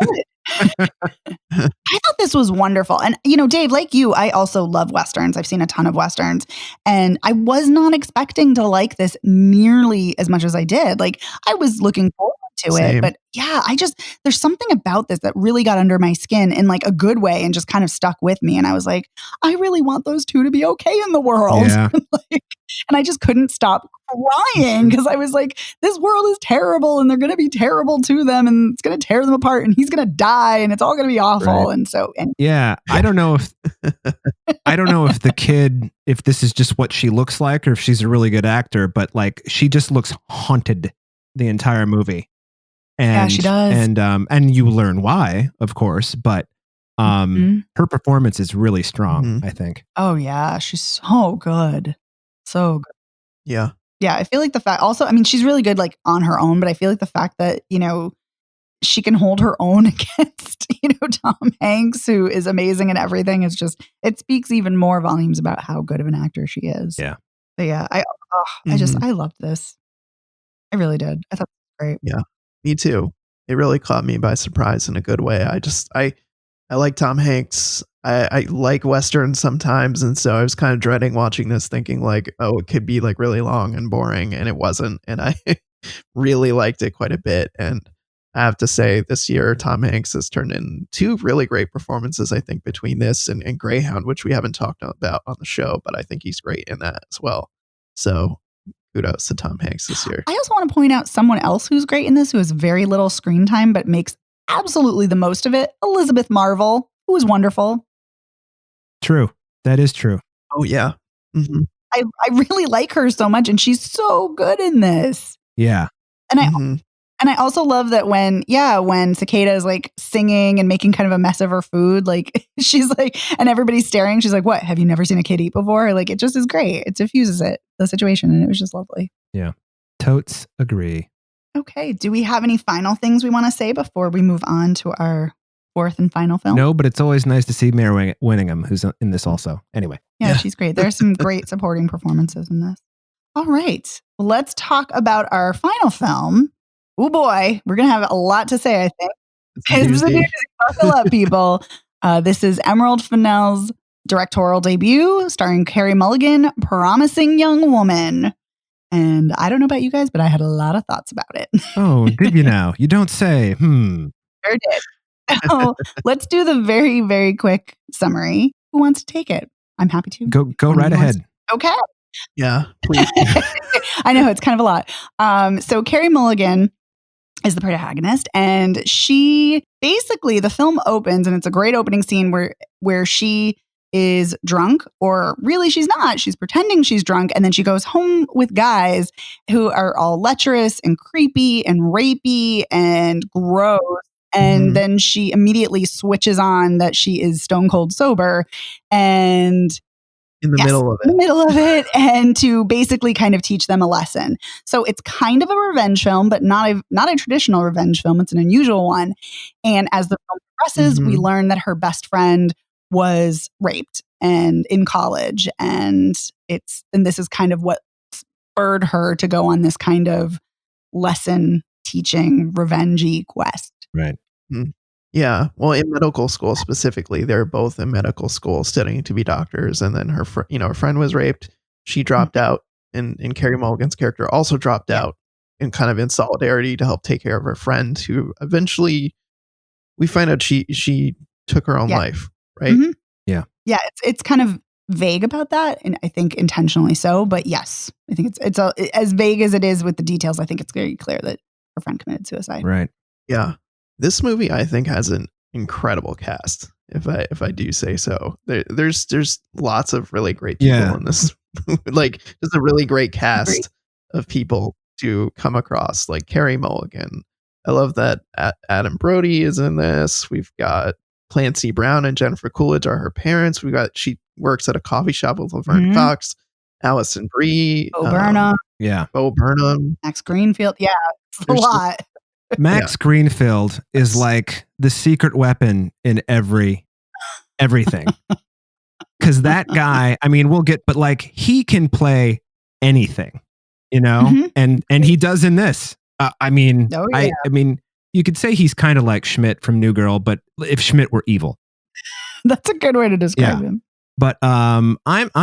I thought this was wonderful. And, Dave, like you, I also love Westerns. I've seen a ton of Westerns. And I was not expecting to like this nearly as much as I did. Like, I was looking forward to it. Same. But yeah, there's something about this that really got under my skin in like a good way and just kind of stuck with me. And I was like, I really want those two to be okay in the world. Yeah. And I just couldn't stop crying because I was like, this world is terrible and they're going to be terrible to them and it's going to tear them apart and he's going to die and it's all going to be awful. Right. And yeah, I don't know if the kid, if this is just what she looks like or if she's a really good actor, but like she just looks haunted the entire movie. And, yeah, she does. And you learn why, of course, but her performance is really strong, I think. Oh yeah, she's so good. So good. Yeah. Yeah, I feel like the fact also, I mean, she's really good like on her own, but I feel like the fact that, she can hold her own against, Tom Hanks, who is amazing and everything, is just, it speaks even more volumes about how good of an actor she is. Yeah. But yeah, I loved this. I really did. I thought it was great. Yeah. Me too. It really caught me by surprise in a good way. I like Tom Hanks. I like Westerns sometimes. And so I was kind of dreading watching this thinking like, oh, it could be like really long and boring. And it wasn't. And I really liked it quite a bit. And I have to say this year, Tom Hanks has turned in two really great performances, I think, between this and Greyhound, which we haven't talked about on the show, but I think he's great in that as well. So kudos to Tom Hanks this year. I also want to point out someone else who's great in this, who has very little screen time, but makes absolutely the most of it. Elizabeth Marvel, who was wonderful. True. That is true. Oh, yeah. Mm-hmm. I really like her so much, and she's so good in this. Yeah. And I also love that when Cicada is like singing and making kind of a mess of her food, like she's like, and everybody's staring, she's like, what, have you never seen a kid eat before? Like, it just is great. It diffuses the situation, and it was just lovely. Yeah. Totes agree. Okay. Do we have any final things we want to say before we move on to our fourth and final film? No, but it's always nice to see Mare Winningham, who's in this also. Anyway. Yeah, she's great. There's some great supporting performances in this. All right. Well, let's talk about our final film. Oh boy, we're going to have a lot to say, I think. It's a doozy. Buckle up, people. This is Emerald Fennell's directorial debut, starring Carey Mulligan, Promising Young Woman. And I don't know about you guys, but I had a lot of thoughts about it. Oh, did you now? You don't say. Sure did. So let's do the very, very quick summary. Who wants to take it? I'm happy to. Go right ahead. Okay. Yeah, please. I know, it's kind of a lot. So Carey Mulligan is the protagonist, and she basically, the film opens, and it's a great opening scene where she is drunk, or really she's not. She's pretending she's drunk, and then she goes home with guys who are all lecherous and creepy and rapey and gross. And then she immediately switches on that she is stone cold sober and in the middle of it. In the middle of it, and to basically kind of teach them a lesson. So it's kind of a revenge film, but not a traditional revenge film. It's an unusual one. And as the film progresses, we learn that her best friend was raped and in college, and this is kind of what spurred her to go on this kind of lesson teaching revenge-y quest. Right. Yeah. Well, in medical school specifically, they're both in medical school studying to be doctors. And then her friend was raped. She dropped out, and Carey Mulligan's character also dropped out, and kind of in solidarity to help take care of her friend, who eventually we find out she took her own life. Right. Mm-hmm. Yeah. Yeah. It's kind of vague about that, and I think intentionally so. But yes, I think it's as vague as it is with the details. I think it's very clear that her friend committed suicide. Right. Yeah. This movie, I think, has an incredible cast. If I do say so, there's lots of really great people in this. Like, there's a really great cast of people to come across. Like Carey Mulligan. I love that Adam Brody is in this. We've got Clancy Brown and Jennifer Coolidge are her parents. She works at a coffee shop with Laverne Mhm. Cox, Allison Brie, Bo Burnham, Yeah. Bo Burnham. Max Greenfield. Yeah, it's a There's just- lot. Max Greenfield is like the secret weapon in everything. Because that guy, I mean, but like he can play anything, you know, Mhm. and he does in this. I mean, Oh, yeah. I mean, you could say he's kind of like Schmidt from New Girl, but if Schmidt were evil. That's a good way to describe him. But I'm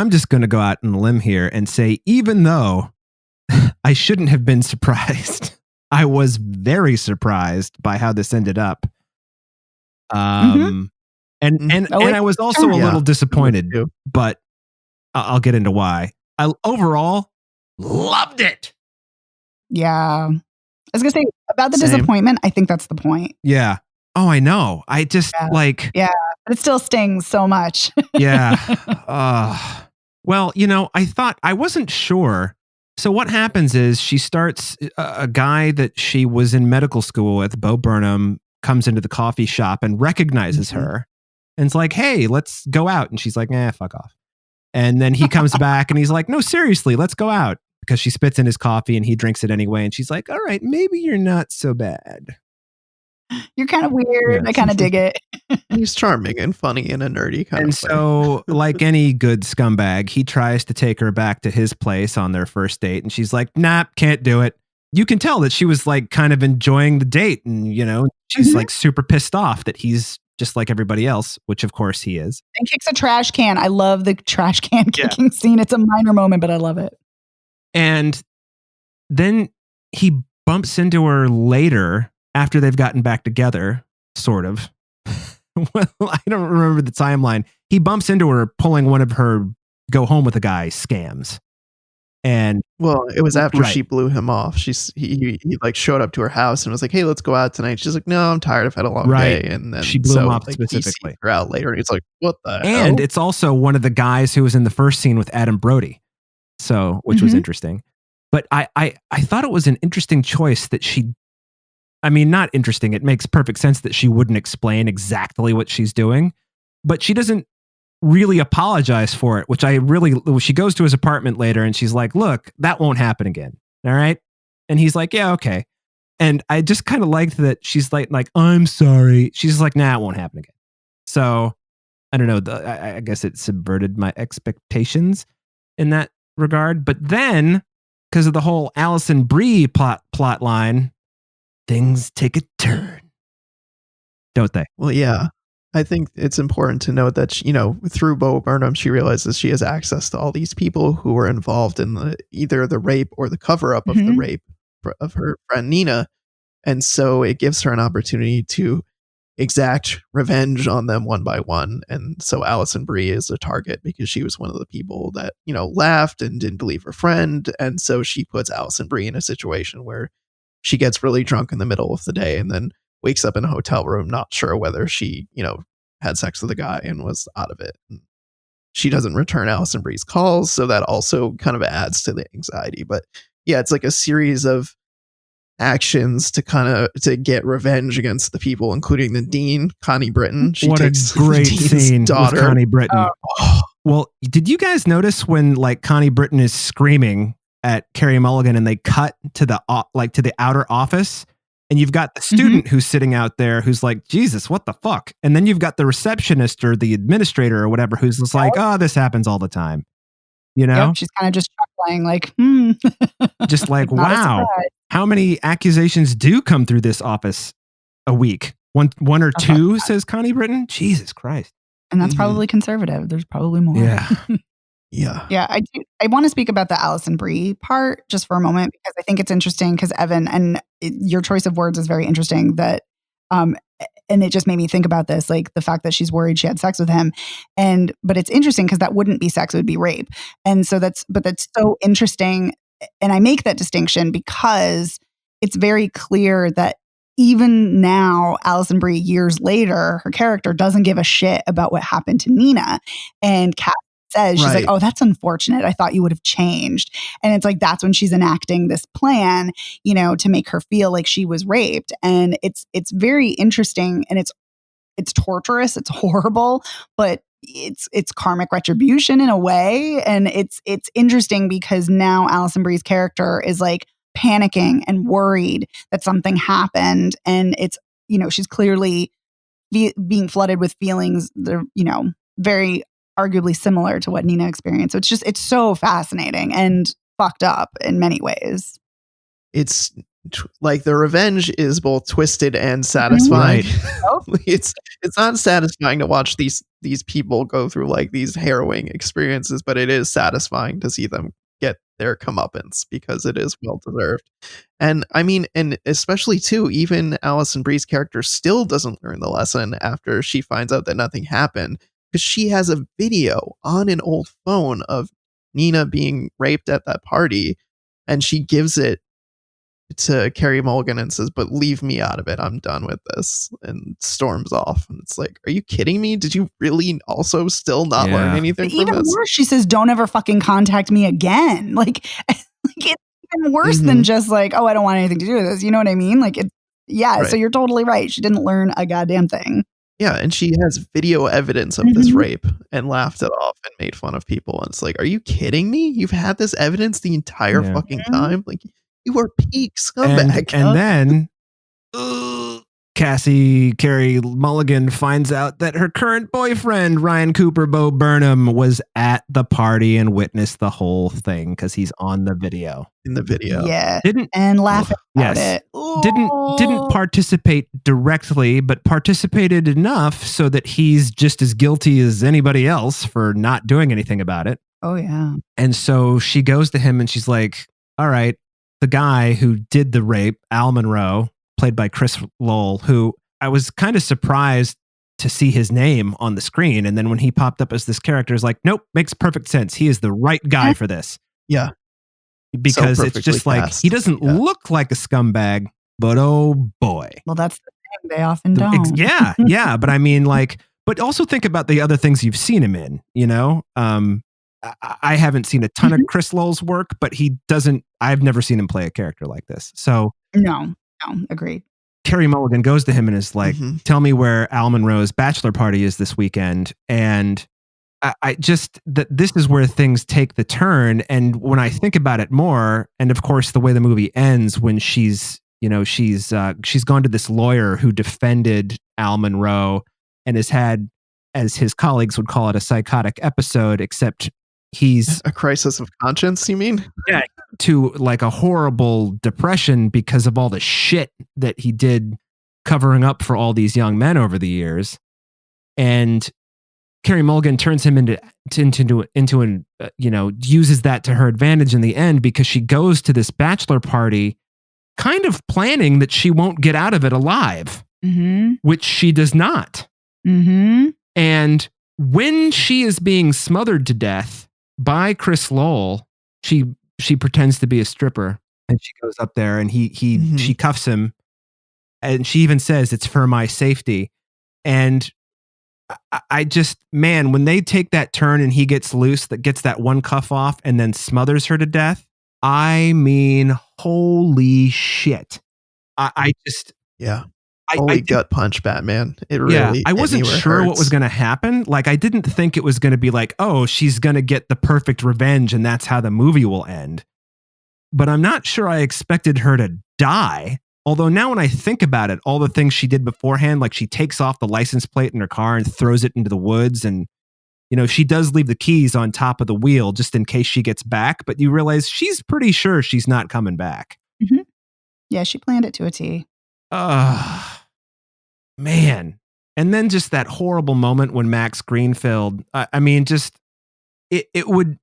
just going to go out on a limb here and say, even though I shouldn't have been surprised, I was very surprised by how this ended up. And I was also a little disappointed, but I'll get into why. I overall loved it. Yeah. I was going to say about the Same. disappointment. I think that's the point. Yeah. Oh, I know. I just but it still stings so much. Yeah. Well, you know, I wasn't sure. So what happens is she starts a guy that she was in medical school with, Bo Burnham, comes into the coffee shop and recognizes her and it's like, hey, let's go out. And she's like, fuck off. And then he comes back and he's like, no, seriously, let's go out, because she spits in his coffee and he drinks it anyway. And she's like, all right, maybe you're not so bad. You're kind of weird. Yeah. I kind of dig it. He's charming and funny and a nerdy kind And of way. so, like any good scumbag, he tries to take her back to his place on their first date. And she's like, nah, can't do it. You can tell that she was like kind of enjoying the date. And, you know, she's like super pissed off that he's just like everybody else, which of course he is. And kicks a trash can. I love the trash can kicking scene. It's a minor moment, but I love it. And then he bumps into her later after they've gotten back together, sort of. Well, I don't remember the timeline. He bumps into her pulling one of her go home with a guy scams. And well, it was after Right. she blew him off. He like showed up to her house and was like, "Hey, let's go out tonight." She's like, "No, I'm tired. I've had a long Right. day." And then She blew him off like, specifically. He sees her out later, and he's like, "What the hell?" And it's also one of the guys who was in the first scene with Adam Brody. So, which was interesting. But I thought it was an interesting choice that not interesting. It makes perfect sense that she wouldn't explain exactly what she's doing, but she doesn't really apologize for it, she goes to his apartment later and she's like, look, that won't happen again. All right. And he's like, yeah, okay. And I just kind of liked that she's like, I'm sorry. She's like, nah, it won't happen again. So I don't know. I guess it subverted my expectations in that regard. But then, because of the whole Allison Brie plot line, things take a turn, don't they? Well, yeah. I think it's important to note that, through Bo Burnham, she realizes she has access to all these people who were involved in either the rape or the cover up of the rape of her friend Nina. And so it gives her an opportunity to exact revenge on them one by one. And so Allison Brie is a target because she was one of the people that, laughed and didn't believe her friend. And so she puts Allison Brie in a situation where she gets really drunk in the middle of the day and then wakes up in a hotel room, not sure whether she, had sex with a guy and was out of it. And she doesn't return Allison Brie's calls, so that also kind of adds to the anxiety. But yeah, it's like a series of actions to get revenge against the people, including the dean, Connie Britton. She What a takes great the dean's scene daughter. with Connie Britton. Oh, Well, did you guys notice when Connie Britton is screaming at Carey Mulligan and they cut to the outer office, and you've got the student who's sitting out there who's like, Jesus, what the fuck? And then you've got the receptionist or the administrator or whatever who's just like, oh, this happens all the time. You know? Yep, she's kind of just chuckling like, Just like, Not a wow, surprise. how many accusations do come through this office a week? One or two, says Connie Britton? Jesus Christ. And that's probably conservative. There's probably more. Yeah. yeah. Yeah, I want to speak about the Allison Brie part just for a moment, because I think it's interesting because Evan, and your choice of words is very interesting, that and it just made me think about this, like the fact that she's worried she had sex with him. But it's interesting because that wouldn't be sex, it would be rape. And so that's so interesting. And I make that distinction because it's very clear that even now, Allison Brie, years later, her character doesn't give a shit about what happened to Nina. And Kat says, she's like, oh, that's unfortunate. I thought you would have changed. And it's like, that's when she's enacting this plan, to make her feel like she was raped. And it's very interesting. And it's it's torturous, it's horrible, but it's karmic retribution in a way. And it's interesting because now Alison Brie's character is like panicking and worried that something happened. And it's, she's clearly being flooded with feelings that are, very arguably similar to what Nina experienced. So it's so fascinating and fucked up in many ways. It's like the revenge is both twisted and satisfying. Right. It's not satisfying to watch these people go through like these harrowing experiences, but it is satisfying to see them get their comeuppance because it is well deserved. And I mean, and especially too, even Alison Brie's character still doesn't learn the lesson after she finds out that nothing happened, because she has a video on an old phone of Nina being raped at that party, and she gives it to Carey Mulligan and says, "But leave me out of it. I'm done with this," and storms off. And it's like, are you kidding me? Did you really also still not learn anything from even this? Worse, she says, "Don't ever fucking contact me again." Like it's even worse than just like, "Oh, I don't want anything to do with this." You know what I mean? Like Right. So you're totally right. She didn't learn a goddamn thing. Yeah, and she has video evidence of this rape and laughed it off and made fun of people. And it's like, are you kidding me? You've had this evidence the entire fucking time? Like, you are peak scumbag. And then Carey Mulligan finds out that her current boyfriend, Ryan Cooper Bo Burnham, was at the party and witnessed the whole thing because he's on the video. In the video. Yeah. And laughing about it. Didn't participate directly, but participated enough so that he's just as guilty as anybody else for not doing anything about it. Oh, yeah. And so she goes to him and she's like, all right, the guy who did the rape, Al Monroe, played by Chris Lowell, who I was kind of surprised to see his name on the screen. And then when he popped up as this character, is like, nope, makes perfect sense. He is the right guy for this. Yeah. Because it's just like, he doesn't look like a scumbag, but oh boy. Well, that's the thing. They often don't. Yeah. But I mean, like, but also think about the other things you've seen him in, I haven't seen a ton of Chris Lowell's work, but I've never seen him play a character like this. So no, agreed. Carey Mulligan goes to him and is like, tell me where Al Monroe's bachelor party is this weekend. And I just, that this is where things take the turn. And when I think about it more, and of course the way the movie ends when she's gone to this lawyer who defended Al Monroe and has had, as his colleagues would call it, a psychotic episode, except he's a crisis of conscience, you mean? Yeah, to like a horrible depression because of all the shit that he did covering up for all these young men over the years. And Carey Mulligan turns him into an uses that to her advantage in the end, because she goes to this bachelor party kind of planning that she won't get out of it alive, which she does not. And when she is being smothered to death by Chris Lowell, she pretends to be a stripper, and she goes up there and she cuffs him, and she even says, "It's for my safety." And I just, man, when they take that turn and he gets loose, that gets that one cuff off and then smothers her to death, I mean, holy shit. I just, holy gut punch, Batman. It really, I wasn't sure what was going to happen. Like, I didn't think it was going to be like, oh, she's going to get the perfect revenge and that's how the movie will end. But I'm not sure I expected her to die. Although now when I think about it, all the things she did beforehand, like she takes off the license plate in her car and throws it into the woods. And, she does leave the keys on top of the wheel just in case she gets back. But you realize she's pretty sure she's not coming back. Yeah, she planned it to a T. Man. And then just that horrible moment when Max Greenfield, it would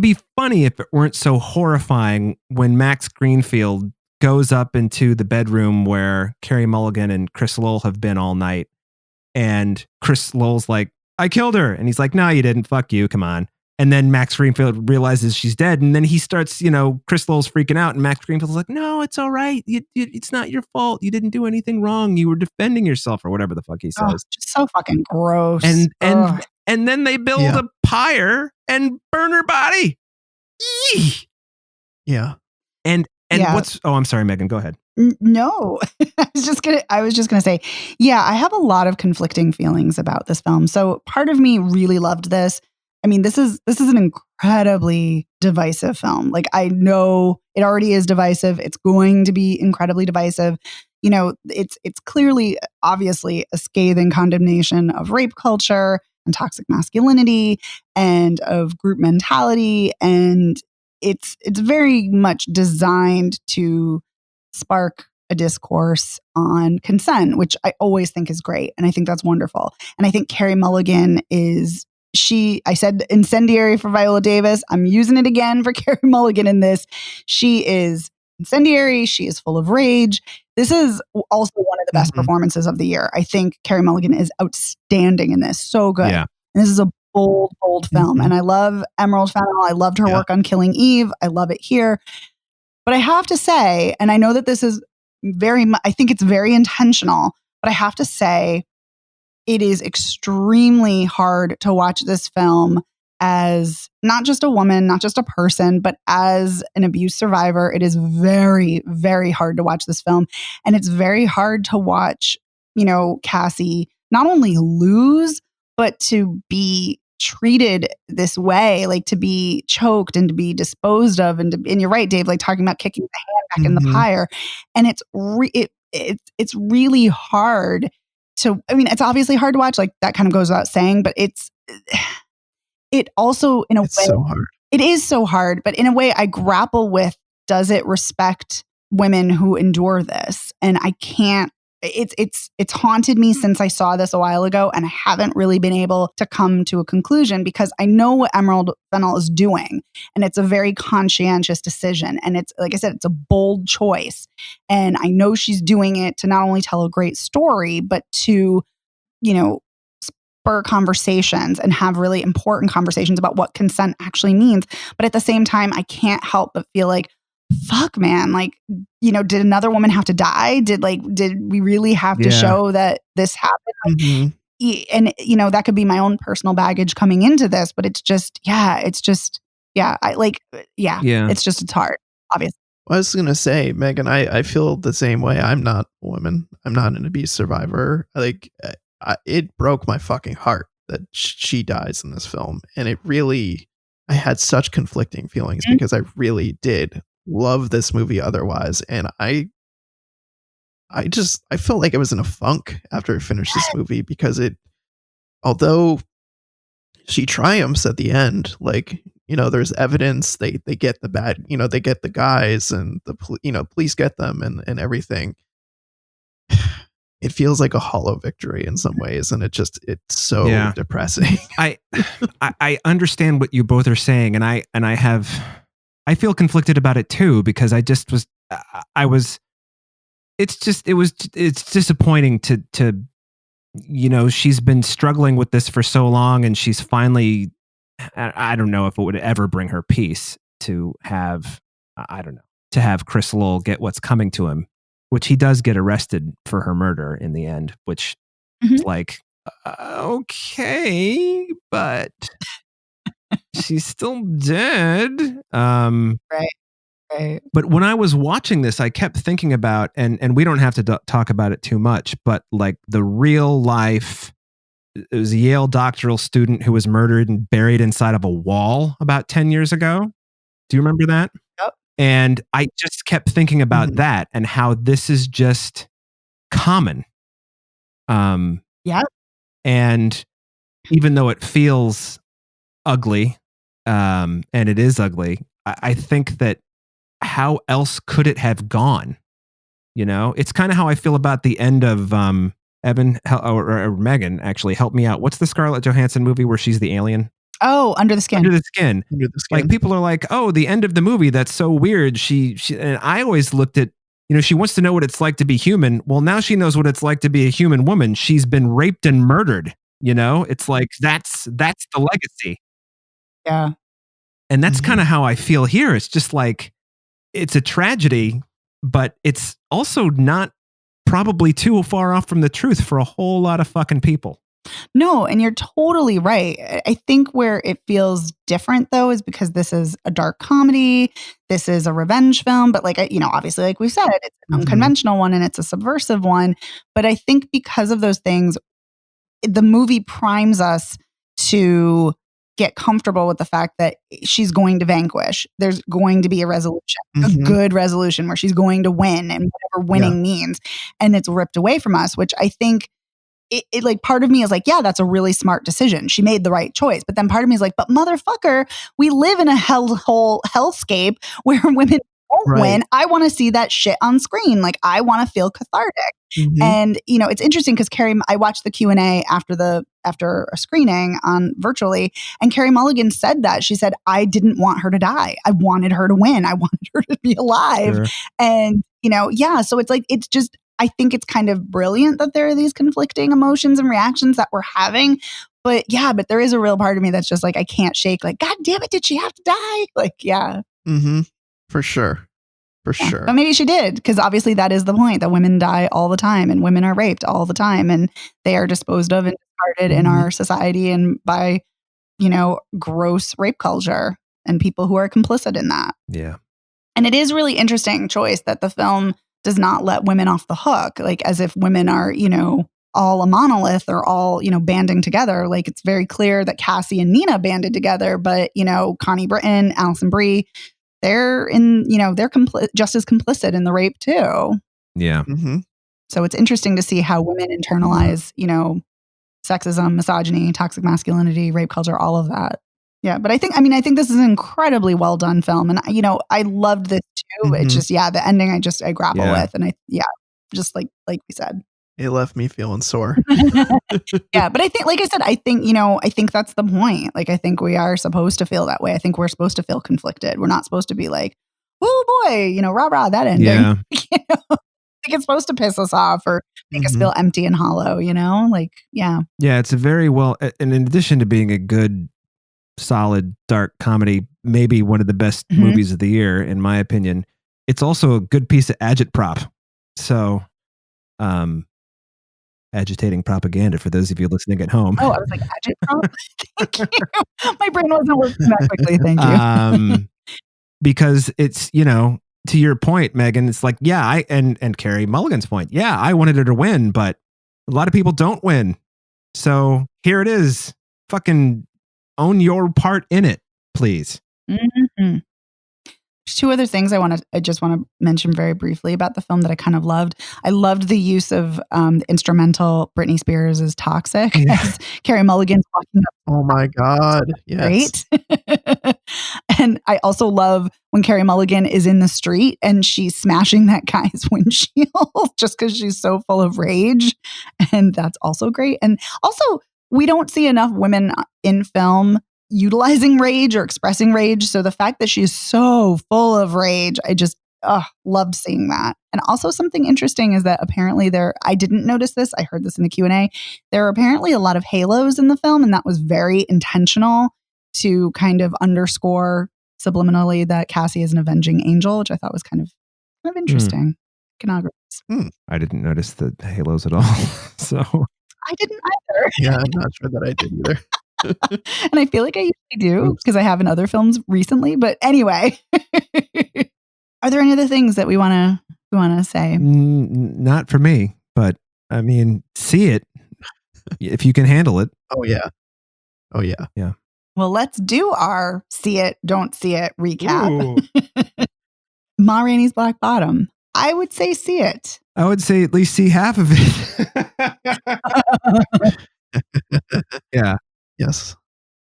be funny if it weren't so horrifying when Max Greenfield goes up into the bedroom where Carey Mulligan and Chris Lowell have been all night. And Chris Lowell's like, "I killed her." And he's like, "No, you didn't. Fuck you. Come on." And then Max Greenfield realizes she's dead. And then he starts, Chris Lowell's freaking out. And Max Greenfield's like, "No, it's all right. It's not your fault. You didn't do anything wrong. You were defending yourself," or whatever the fuck he says. Just so fucking gross. And then they build a pyre and burn her body. Eee! Yeah. And I'm sorry, Megan, go ahead. No, I was just gonna say, yeah, I have a lot of conflicting feelings about this film. So part of me really loved this. I mean, this is an incredibly divisive film. Like, I know it already is divisive. It's going to be incredibly divisive. You know, it's clearly, obviously, a scathing condemnation of rape culture and toxic masculinity and of group mentality, and it's very much designed to spark a discourse on consent, which I always think is great. And I think that's wonderful. And I think Carey Mulligan I said incendiary for Viola Davis. I'm using it again for Carey Mulligan in this. She is incendiary. She is full of rage. This is also one of the best performances of the year. I think Carey Mulligan is outstanding in this. So good. Yeah. And this is a bold film. And I love Emerald Fennell. I loved her work on Killing Eve. I love it here. But I have to say, and I know that this is I think it's very intentional, but I have to say it is extremely hard to watch this film as not just a woman, not just a person, but as an abuse survivor. It is very, very hard to watch this film. And it's very hard to watch, Cassie not only lose, but to be treated this way, like to be choked and to be disposed of. And you're right, Dave, like talking about kicking the hand back in the pyre. And it's really hard to, it's obviously hard to watch, like that kind of goes without saying, but it also in a way, so hard. It is so hard, but in a way I grapple with, does it respect women who endure this? And I can't, it's haunted me since I saw this a while ago, and I haven't really been able to come to a conclusion because I know what Emerald Fennell is doing, and it's a very conscientious decision. And it's, like I said, it's a bold choice. And I know she's doing it to not only tell a great story, but to, spur conversations and have really important conversations about what consent actually means. But at the same time, I can't help but feel like, fuck, man, like, did another woman have to die? Did we really have to show that this happened? And, that could be my own personal baggage coming into this, but it's just, it's just hard, obviously. I was going to say, Megan, I feel the same way. I'm not a woman. I'm not an abuse survivor. Like, it broke my fucking heart that she dies in this film. And it really, I had such conflicting feelings because I really did love this movie otherwise. And I felt like I was in a funk after I finished this movie because although she triumphs at the end, like, there's evidence, they get the bad, they get the guys and the, police get them and everything. It feels like a hollow victory in some ways. And it's so depressing. I understand what you both are saying. And I feel conflicted about it too, because it's disappointing to she's been struggling with this for so long, and she's finally, I don't know if it would ever bring her peace to have Chris Lowell get what's coming to him, which he does get arrested for her murder in the end, which is like, okay, but she's still dead. Right. But when I was watching this, I kept thinking about, and we don't have to talk about it too much, but like the real life, it was a Yale doctoral student who was murdered and buried inside of a wall about 10 years ago. Do you remember that? Yep. And I just kept thinking about that and how this is just common. Yeah. And even though it feels ugly, and it is ugly, I think that how else could it have gone? It's kind of how I feel about the end of Evan or Megan. Actually, help me out. What's the Scarlett Johansson movie where she's the alien? Oh, Under the Skin. Under the Skin. Like, people are like, oh, the end of the movie, that's so weird. She and I always looked at, she wants to know what it's like to be human. Well, now she knows what it's like to be a human woman. She's been raped and murdered. It's like that's the legacy. Yeah. And that's kind of how I feel here. It's just like, it's a tragedy, but it's also not probably too far off from the truth for a whole lot of fucking people. No, and you're totally right. I think where it feels different though is because this is a dark comedy, this is a revenge film, but like obviously like we said, it's an unconventional one and it's a subversive one. But I think because of those things, the movie primes us to get comfortable with the fact that she's going to vanquish. There's going to be a resolution, a good resolution where she's going to win and whatever winning means. And it's ripped away from us, which I think it like part of me is like, yeah, that's a really smart decision. She made the right choice. But then part of me is like, but motherfucker, we live in a hellscape where women don't win. I want to see that shit on screen. Like I want to feel cathartic. And it's interesting because I watched the Q&A after a screening on virtually, and Carey Mulligan said that. She said, I didn't want her to die. I wanted her to win. I wanted her to be alive. Sure. And so it's like, it's just, I think it's kind of brilliant that there are these conflicting emotions and reactions that we're having. But there is a real part of me that's just like, I can't shake, like, God damn it, did she have to die? Like, yeah. For sure. For sure. But maybe she did, because obviously that is the point, that women die all the time and women are raped all the time and they are disposed of and discarded in our society and by, gross rape culture and people who are complicit in that. Yeah. And it is really interesting choice that the film does not let women off the hook, like as if women are, all a monolith or all, banding together. Like it's very clear that Cassie and Nina banded together, but, Connie Britton, Alison Brie, they're just as complicit in the rape too. Yeah. So it's interesting to see how women internalize, sexism, misogyny, toxic masculinity, rape culture, all of that. Yeah. But I think this is an incredibly well done film. And, I loved this too. It's just, the ending I grapple with. And just like we said. It left me feeling sore. Yeah. But I think, like I said, I think that's the point. Like, I think we are supposed to feel that way. I think we're supposed to feel conflicted. We're not supposed to be like, oh boy, rah, rah, that ending. Yeah. Like it's supposed to piss us off or make us feel empty and hollow, like, yeah. Yeah. It's a very well, and in addition to being a good, solid, dark comedy, maybe one of the best movies of the year, in my opinion, it's also a good piece of agitprop. So, agitating propaganda for those of you listening at home. Oh, I was like, agitprop? Thank you. My brain wasn't working that quickly. Thank you. Because it's, to your point, Megan, it's like, and Carey Mulligan's point. Yeah, I wanted her to win, but a lot of people don't win. So here it is. Fucking own your part in it, please. There's two other things I just want to mention very briefly about the film that I kind of loved. I loved the use of the instrumental Britney Spears' is Toxic as Carey Mulligan's walking up. Oh my God. Yes. Right? And I also love when Carey Mulligan is in the street and she's smashing that guy's windshield just because she's so full of rage. And that's also great. And also, we don't see enough women in film utilizing rage or expressing rage. So the fact that she's so full of rage, I just loved seeing that. And also something interesting is that apparently I didn't notice this, I heard this in the Q&A, there are apparently a lot of halos in the film, and that was very intentional to kind of underscore subliminally that Cassie is an avenging angel, which I thought was kind of interesting. Iconography. I didn't notice the halos at all. So I didn't either. Yeah, I'm not sure that I did either. And I feel like I usually do because I have in other films recently. But anyway, are there any other things that we want to say? Not for me, but I mean, see it if you can handle it. Oh yeah. Yeah. Well, let's do our see it, don't see it recap. Ma Rainey's Black Bottom. I would say see it. I would say at least see half of it. Yeah. Yes.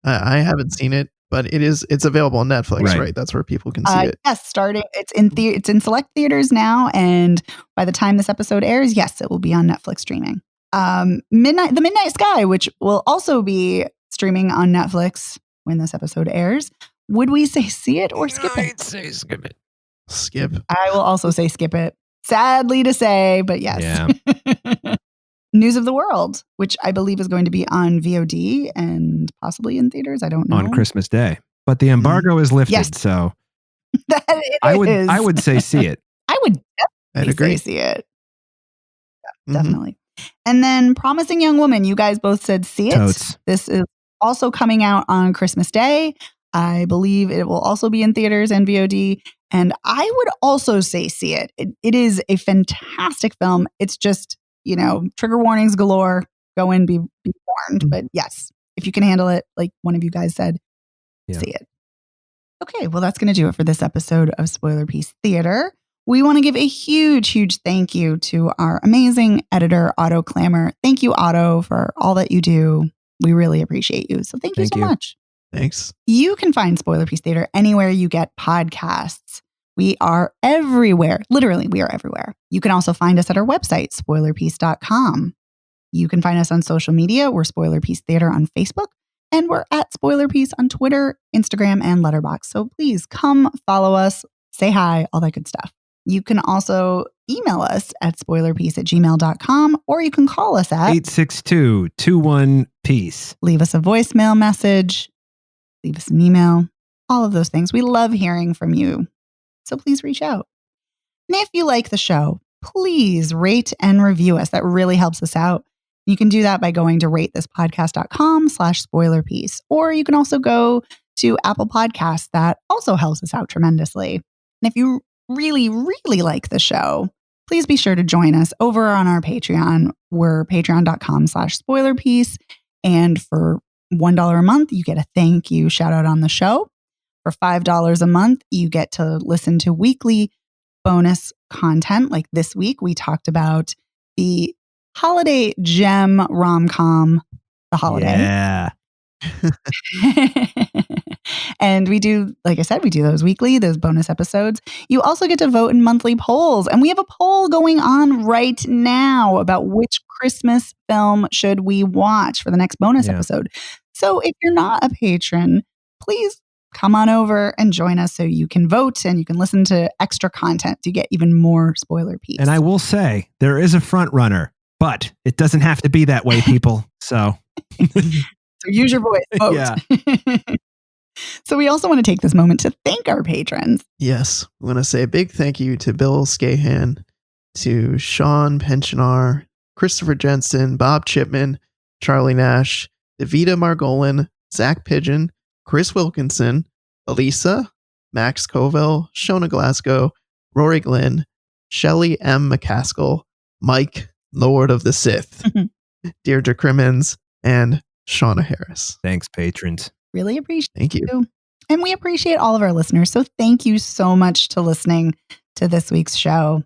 I haven't seen it, but it's available on Netflix, right? That's where people can see it. Yes, it's in select theaters now, and by the time this episode airs, yes, it will be on Netflix streaming. The Midnight Sky, which will also be streaming on Netflix when this episode airs. Would we say see it or skip it? I'd say skip it. Skip. I will also say skip it. Sadly to say, but yes. Yeah. News of the World, which I believe is going to be on VOD and possibly in theaters. I don't know. On Christmas Day. But the embargo is lifted, so I would say see it. I would definitely say see it. Yeah, definitely. And then Promising Young Woman, you guys both said see it. Totes. This is also coming out on Christmas Day. I believe it will also be in theaters and VOD. And I would also say see it. It is a fantastic film. It's just, trigger warnings galore. Go in, be warned. But yes, if you can handle it, like one of you guys said, see it. Okay, well, that's going to do it for this episode of Spoiler Piece Theater. We want to give a huge, huge thank you to our amazing editor, Otto Clammer. Thank you, Otto, for all that you do. We really appreciate you. So thank you so much. Thanks. You can find Spoiler Piece Theater anywhere you get podcasts. We are everywhere. Literally, we are everywhere. You can also find us at our website, spoilerpiece.com. You can find us on social media. We're Spoiler Piece Theater on Facebook. And we're at Spoiler Piece on Twitter, Instagram, and Letterboxd. So please come follow us, say hi, all that good stuff. You can also email us at spoilerpiece@gmail.com, or you can call us at 862-21-PEACE. Leave us a voicemail message, leave us an email, all of those things. We love hearing from you. So please reach out. And if you like the show, please rate and review us. That really helps us out. You can do that by going to ratethispodcast.com/spoilerpiece. Or you can also go to Apple Podcasts. That also helps us out tremendously. And if you really, really like the show, please be sure to join us over on our Patreon. We're patreon.com/spoilerpiece. And for $1 a month, you get a thank you shout out on the show. For $5 a month, you get to listen to weekly bonus content. Like this week, we talked about the holiday gem rom-com, The Holiday. Yeah. And we do, like I said, we do those weekly, those bonus episodes. You also get to vote in monthly polls. And we have a poll going on right now about which Christmas film should we watch for the next bonus episode. So if you're not a patron, please come on over and join us so you can vote and you can listen to extra content to get even more Spoiler Piece. And I will say, there is a front runner, but it doesn't have to be that way, people. So use your voice. Vote. Yeah. So we also want to take this moment to thank our patrons. Yes. We want to say a big thank you to Bill Scahan, to Sean Pensionar, Christopher Jensen, Bob Chipman, Charlie Nash, Davida Margolin, Zach Pigeon, Chris Wilkinson, Elisa, Max Covell, Shona Glasgow, Rory Glenn, Shelley M. McCaskill, Mike, Lord of the Sith, Deirdre Crimmins, and Shauna Harris. Thanks, patrons. Really appreciate Thank you. And we appreciate all of our listeners. So thank you so much to listening to this week's show.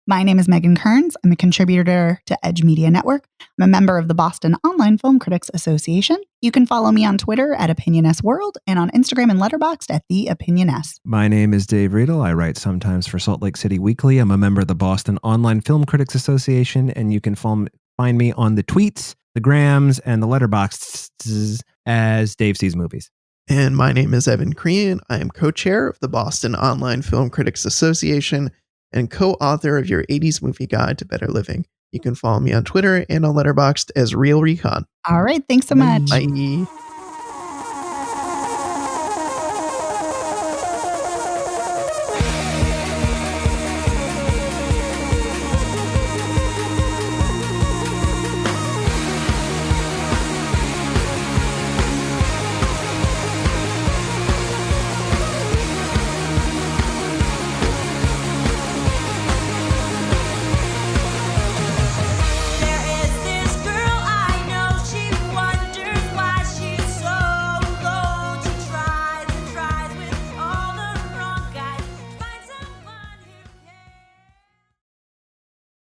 My name is Megan Kearns. I'm a contributor to Edge Media Network. I'm a member of the Boston Online Film Critics Association. You can follow me on Twitter at OpinionSWorld and on Instagram and Letterboxd at TheOpinionS. My name is Dave Riedel. I write sometimes for Salt Lake City Weekly. I'm a member of the Boston Online Film Critics Association, and you can find me on the tweets, the grams, and the letterboxds as Dave Sees Movies. And my name is Evan Crean. I am co-chair of the Boston Online Film Critics Association and co-author of your 80s Movie Guide to Better Living. You can follow me on Twitter and on Letterboxd as Real Recon. All right. Thanks so much. Bye.